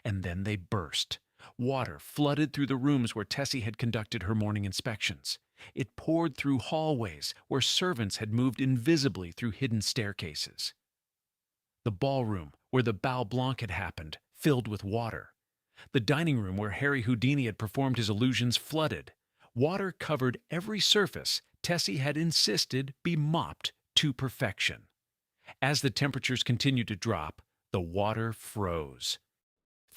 and then they burst. Water flooded through the rooms where Tessie had conducted her morning inspections. It poured through hallways where servants had moved invisibly through hidden staircases. The ballroom, where the Bal Blanc had happened, filled with water. The dining room where Harry Houdini had performed his illusions flooded. Water covered every surface Tessie had insisted be mopped to perfection. As the temperatures continued to drop, the water froze.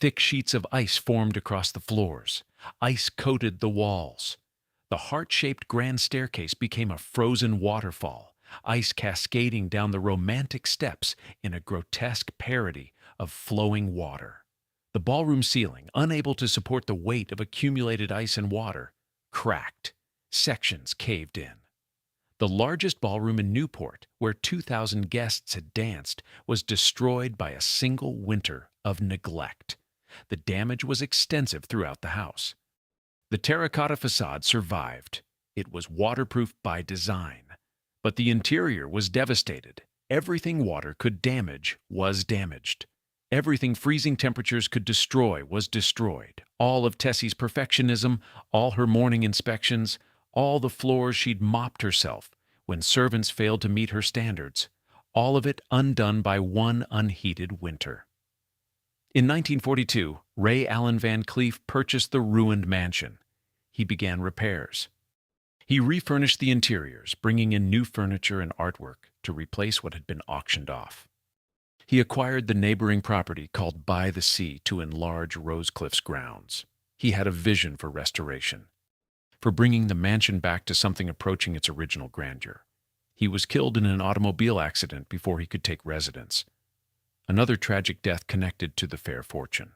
Thick sheets of ice formed across the floors. Ice coated the walls. The heart-shaped grand staircase became a frozen waterfall, ice cascading down the romantic steps in a grotesque parody of flowing water. The ballroom ceiling, unable to support the weight of accumulated ice and water, cracked. Sections caved in. The largest ballroom in Newport, where 2,000 guests had danced, was destroyed by a single winter of neglect. The damage was extensive throughout the house. The terracotta facade survived. It was waterproof by design. But the interior was devastated. Everything water could damage was damaged. Everything freezing temperatures could destroy was destroyed. All of Tessie's perfectionism, all her morning inspections, all the floors she'd mopped herself when servants failed to meet her standards, all of it undone by one unheated winter. In 1942, Ray Allen Van Cleef purchased the ruined mansion. He began repairs. He refurnished the interiors, bringing in new furniture and artwork to replace what had been auctioned off. He acquired the neighboring property called By the Sea to enlarge Rosecliffe's grounds. He had a vision for restoration, for bringing the mansion back to something approaching its original grandeur. He was killed in an automobile accident before he could take residence. Another tragic death connected to the Fair fortune.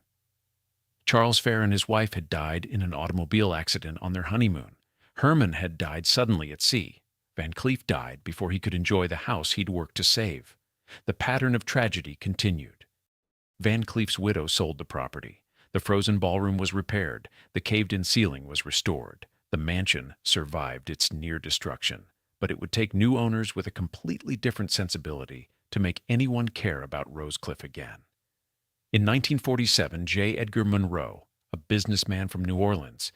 Charles Fair and his wife had died in an automobile accident on their honeymoon. Hermann had died suddenly at sea. Van Cleef died before he could enjoy the house he'd worked to save. The pattern of tragedy continued. Van Cleef's widow sold the property. The frozen ballroom was repaired. The caved-in ceiling was restored. The mansion survived its near destruction, but it would take new owners with a completely different sensibility to to make anyone care about Rosecliff again. In 1947, J. Edgar Monroe, a businessman from New Orleans,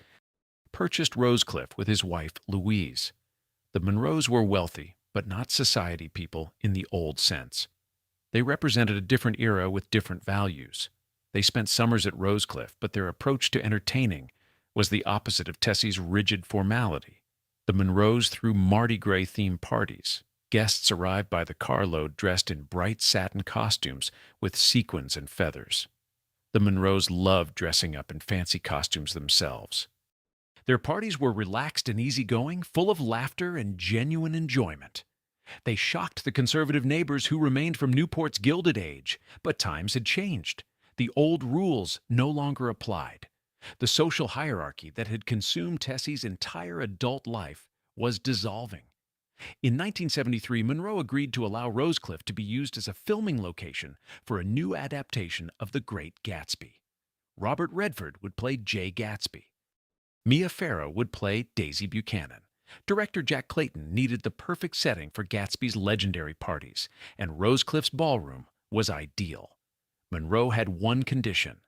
purchased Rosecliff with his wife, Louise. The Monroes were wealthy, but not society people in the old sense. They represented a different era with different values. They spent summers at Rosecliff, but their approach to entertaining was the opposite of Tessie's rigid formality. The Monroes threw Mardi Gras-themed parties. Guests arrived by the carload dressed in bright satin costumes with sequins and feathers. The Monroes loved dressing up in fancy costumes themselves. Their parties were relaxed and easygoing, full of laughter and genuine enjoyment. They shocked the conservative neighbors who remained from Newport's Gilded Age, but times had changed. The old rules no longer applied. The social hierarchy that had consumed Tessie's entire adult life was dissolving. In 1973, Monroe agreed to allow Rosecliff to be used as a filming location for a new adaptation of The Great Gatsby. Robert Redford would play Jay Gatsby. Mia Farrow would play Daisy Buchanan. Director Jack Clayton needed the perfect setting for Gatsby's legendary parties, and Rosecliffe's ballroom was ideal. Monroe had one condition: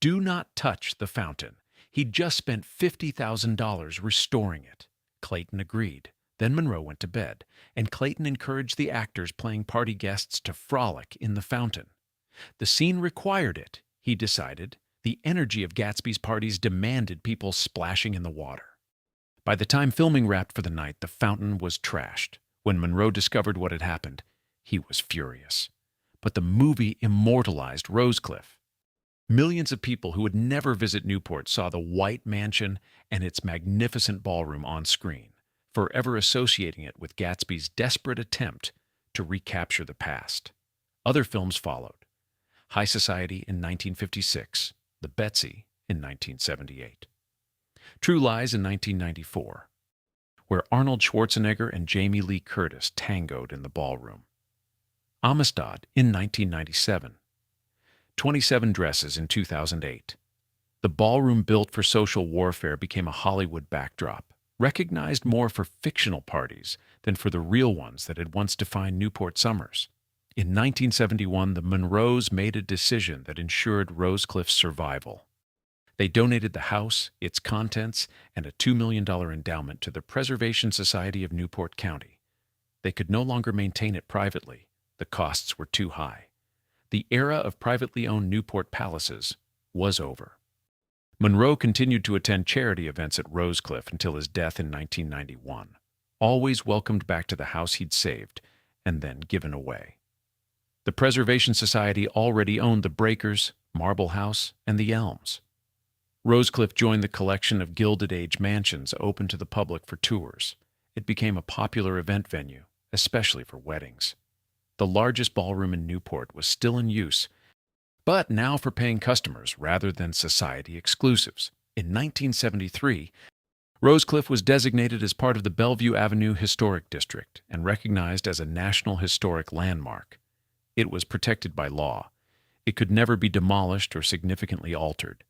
do not touch the fountain. He'd just spent $50,000 restoring it. Clayton agreed. Then Monroe went to bed, and Clayton encouraged the actors playing party guests to frolic in the fountain. The scene required it, he decided. The energy of Gatsby's parties demanded people splashing in the water. By the time filming wrapped for the night, the fountain was trashed. When Monroe discovered what had happened, he was furious. But the movie immortalized Rosecliff. Millions of people who would never visit Newport saw the White Mansion and its magnificent ballroom on screen, forever associating it with Gatsby's desperate attempt to recapture the past. Other films followed: High Society in 1956, The Betsy in 1978, True Lies in 1994, where Arnold Schwarzenegger and Jamie Lee Curtis tangoed in the ballroom, Amistad in 1997, 27 Dresses in 2008. The ballroom built for social warfare became a Hollywood backdrop, recognized more for fictional parties than for the real ones that had once defined Newport summers. In 1971, the Monroes made a decision that ensured Rosecliffe's survival. They donated the house, its contents, and a $2 million endowment to the Preservation Society of Newport County. They could no longer maintain it privately. The costs were too high. The era of privately owned Newport palaces was over. Monroe continued to attend charity events at Rosecliff until his death in 1991, always welcomed back to the house he'd saved and then given away. The Preservation Society already owned the Breakers, Marble House, and the Elms. Rosecliff joined the collection of Gilded Age mansions open to the public for tours. It became a popular event venue, especially for weddings. The largest ballroom in Newport was still in use, but now for paying customers rather than society exclusives. In 1973, Rosecliff was designated as part of the Bellevue Avenue Historic District and recognized as a National Historic Landmark. It was protected by law. It could never be demolished or significantly altered.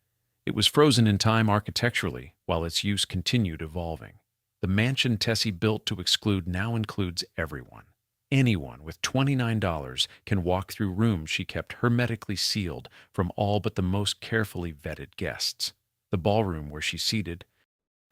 It was frozen in time architecturally while its use continued evolving. The mansion Tessie built to exclude now includes everyone. Anyone with $29 can walk through rooms she kept hermetically sealed from all but the most carefully vetted guests. The ballroom where she's seated,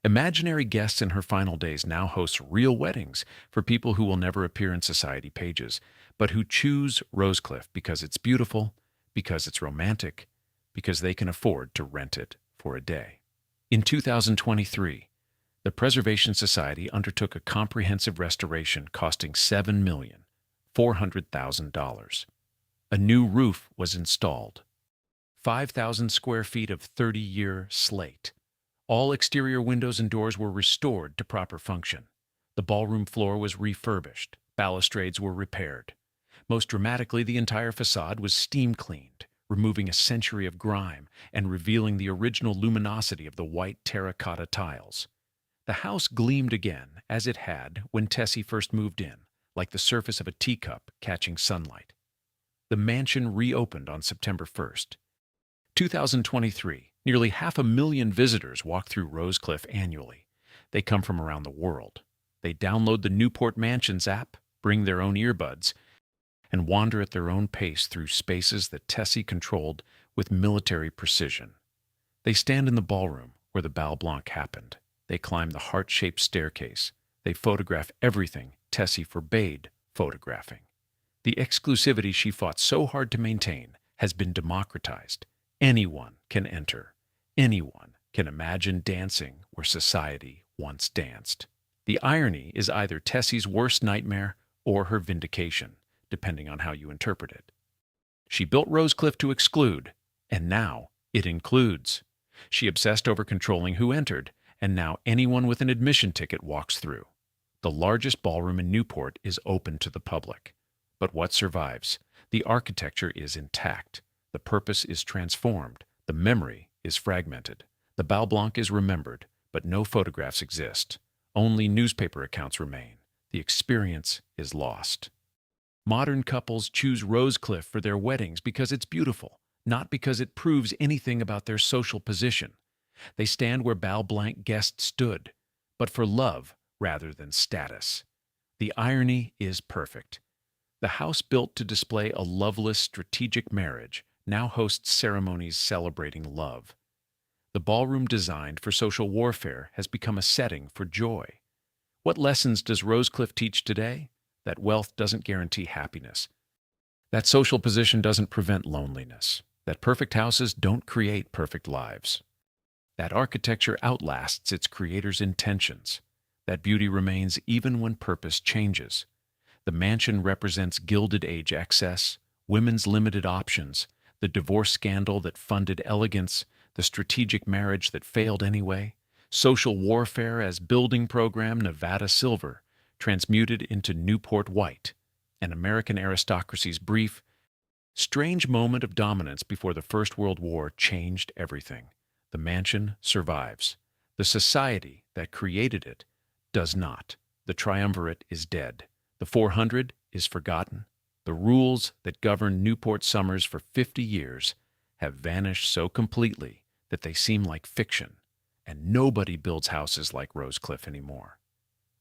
imaginary guests in her final days, now hosts real weddings for people who will never appear in society pages, but who choose Rosecliff because it's beautiful, because it's romantic, because they can afford to rent it for a day. In 2023, the Preservation Society undertook a comprehensive restoration costing $7,400,000. A new roof was installed. 5,000 square feet of 30-year slate. All exterior windows and doors were restored to proper function. The ballroom floor was refurbished. Balustrades were repaired. Most dramatically, the entire facade was steam-cleaned, removing a century of grime and revealing the original luminosity of the white terracotta tiles. The house gleamed again, as it had when Tessie first moved in, like the surface of a teacup catching sunlight. The mansion reopened on September 1st. 2023, nearly 500,000 visitors walk through Rosecliff annually. They come from around the world. They download the Newport Mansions app, bring their own earbuds, and wander at their own pace through spaces that Tessie controlled with military precision. They stand in the ballroom where the Bal Blanc happened. They climb the heart-shaped staircase. They photograph everything Tessie forbade photographing. The exclusivity she fought so hard to maintain has been democratized. Anyone can enter. Anyone can imagine dancing where society once danced. The irony is either Tessie's worst nightmare or her vindication, depending on how you interpret it. She built Rosecliffe to exclude, and now it includes. She obsessed over controlling who entered, and now anyone with an admission ticket walks through. The largest ballroom in Newport is open to the public. But what survives? The architecture is intact. The purpose is transformed. The memory is fragmented. The Bal Blanc is remembered, but no photographs exist. Only newspaper accounts remain. The experience is lost. Modern couples choose Rosecliff for their weddings because it's beautiful, not because it proves anything about their social position. They stand where Bal Blanc guests stood, but for love rather than status. The irony is perfect. The house built to display a loveless, strategic marriage now hosts ceremonies celebrating love. The ballroom designed for social warfare has become a setting for joy. What lessons does Rosecliff teach today? That wealth doesn't guarantee happiness. That social position doesn't prevent loneliness. That perfect houses don't create perfect lives. That architecture outlasts its creator's intentions. That beauty remains even when purpose changes. The mansion represents Gilded Age excess, women's limited options, the divorce scandal that funded elegance, the strategic marriage that failed anyway, social warfare as building program Nevada silver, transmuted into Newport white, and American aristocracy's brief, strange moment of dominance before the First World War changed everything. The mansion survives. The society that created it does not. The triumvirate is dead. The 400 is forgotten. The rules that governed Newport summers for 50 years have vanished so completely that they seem like fiction, and nobody builds houses like Rosecliff anymore.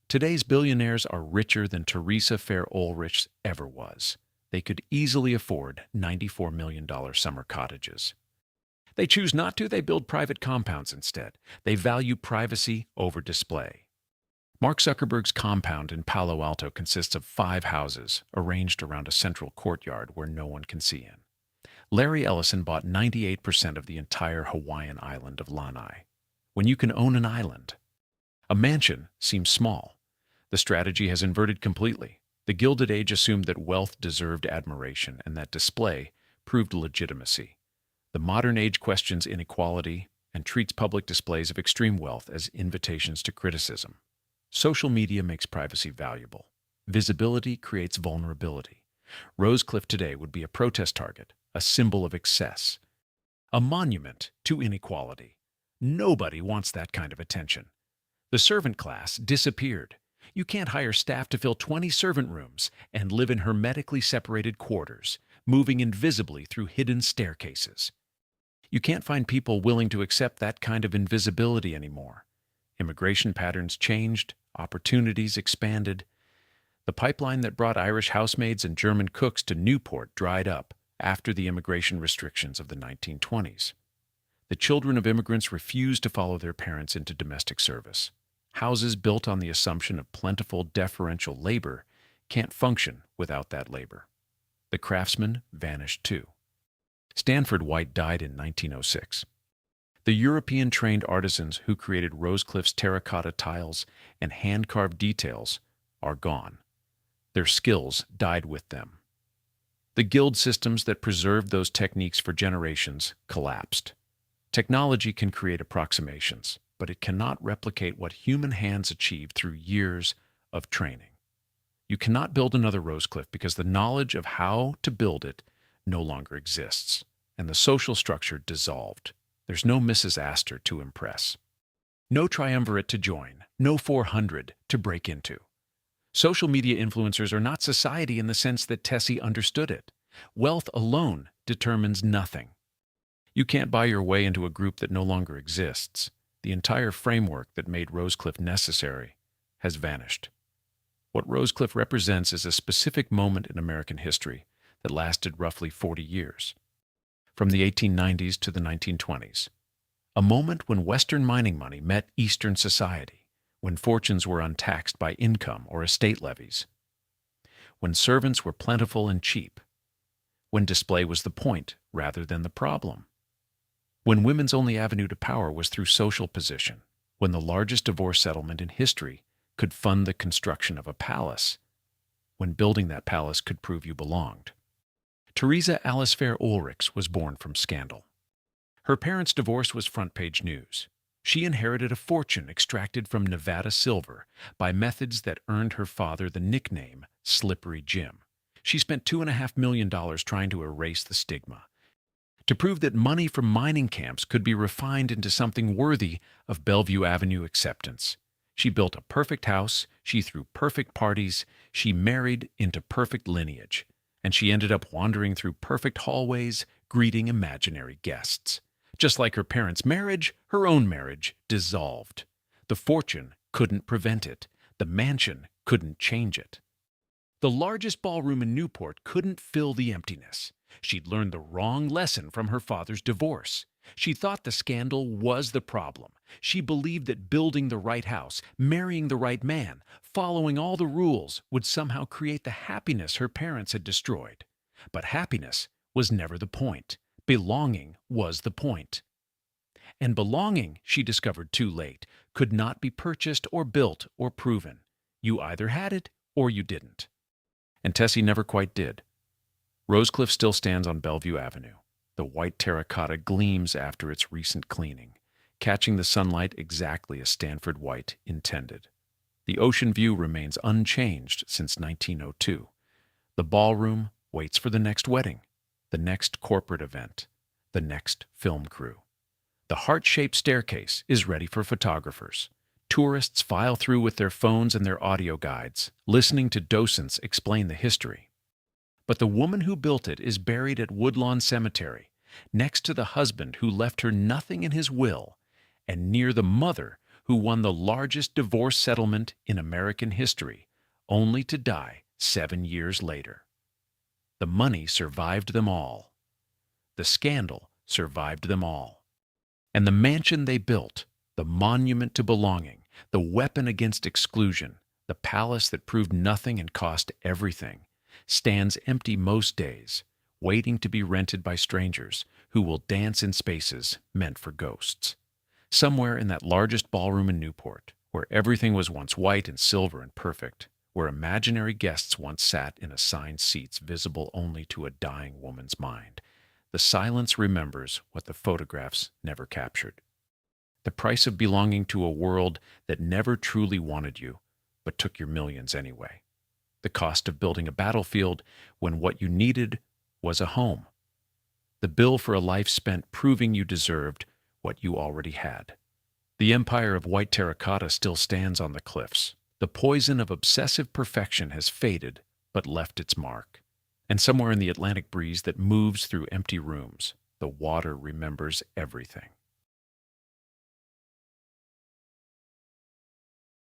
Today's billionaires are richer than Theresa Fair Oelrichs ever was. They could easily afford $94 million summer cottages. They choose not to, they build private compounds instead. They value privacy over display. Mark Zuckerberg's compound in Palo Alto consists of 5 houses arranged around a central courtyard where no one can see in. Larry Ellison bought 98% of the entire Hawaiian island of Lanai. When you can own an island, a mansion seems small. The strategy has inverted completely. The Gilded Age assumed that wealth deserved admiration and that display proved legitimacy. The modern age questions inequality and treats public displays of extreme wealth as invitations to criticism. Social media makes privacy valuable. Visibility creates vulnerability. Rosecliff today would be a protest target, a symbol of excess, a monument to inequality. Nobody wants that kind of attention. The servant class disappeared. You can't hire staff to fill 20 servant rooms and live in hermetically separated quarters, moving invisibly through hidden staircases. You can't find people willing to accept that kind of invisibility anymore. Immigration patterns changed, opportunities expanded. The pipeline that brought Irish housemaids and German cooks to Newport dried up after the immigration restrictions of the 1920s. The children of immigrants refused to follow their parents into domestic service. Houses built on the assumption of plentiful, deferential labor can't function without that labor. The craftsmen vanished too. Stanford White died in 1906. The European-trained artisans who created Rosecliffe's terracotta tiles and hand-carved details are gone. Their skills died with them. The guild systems that preserved those techniques for generations collapsed. Technology can create approximations, but it cannot replicate what human hands achieved through years of training. You cannot build another Rosecliff because the knowledge of how to build it no longer exists, and the social structure dissolved. There's no Mrs. Astor to impress. No triumvirate to join, no 400 to break into. Social media influencers are not society in the sense that Tessie understood it. Wealth alone determines nothing. You can't buy your way into a group that no longer exists. The entire framework that made Rosecliff necessary has vanished. What Rosecliff represents is a specific moment in American history that lasted roughly 40 years, from the 1890s to the 1920s. A moment when Western mining money met Eastern society, when fortunes were untaxed by income or estate levies, when servants were plentiful and cheap, when display was the point rather than the problem, when women's only avenue to power was through social position, when the largest divorce settlement in history could fund the construction of a palace, when building that palace could prove you belonged. Theresa Fair Oelrichs was born from scandal. Her parents' divorce was front-page news. She inherited a fortune extracted from Nevada silver by methods that earned her father the nickname Slippery Jim. She spent $2.5 million trying to erase the stigma, to prove that money from mining camps could be refined into something worthy of Bellevue Avenue acceptance. She built a perfect house, she threw perfect parties, she married into perfect lineage, and she ended up wandering through perfect hallways, greeting imaginary guests. Just like her parents' marriage, her own marriage dissolved. The fortune couldn't prevent it. The mansion couldn't change it. The largest ballroom in Newport couldn't fill the emptiness. She'd learned the wrong lesson from her father's divorce. She thought the scandal was the problem. She believed that building the right house, marrying the right man, following all the rules would somehow create the happiness her parents had destroyed. But happiness was never the point. Belonging was the point. And belonging, she discovered too late, could not be purchased or built or proven. You either had it or you didn't. And Tessie never quite did. Rosecliff still stands on Bellevue Avenue. The white terracotta gleams after its recent cleaning, catching the sunlight exactly as Stanford White intended. The ocean view remains unchanged since 1902. The ballroom waits for the next wedding, the next corporate event, the next film crew. The heart-shaped staircase is ready for photographers. Tourists file through with their phones and their audio guides, listening to docents explain the history. But the woman who built it is buried at Woodlawn Cemetery, next to the husband who left her nothing in his will, and near the mother who won the largest divorce settlement in American history, only to die 7 years later. The money survived them all. The scandal survived them all. And the mansion they built, the monument to belonging, the weapon against exclusion, the palace that proved nothing and cost everything, stands empty most days, waiting to be rented by strangers who will dance in spaces meant for ghosts. Somewhere in that largest ballroom in Newport, where everything was once white and silver and perfect, where imaginary guests once sat in assigned seats visible only to a dying woman's mind, the silence remembers what the photographs never captured. The price of belonging to a world that never truly wanted you, but took your millions anyway. The cost of building a battlefield when what you needed was a home. The bill for a life spent proving you deserved what you already had. The empire of white terracotta still stands on the cliffs. The poison of obsessive perfection has faded but left its mark. And somewhere in the Atlantic breeze that moves through empty rooms, the water remembers everything.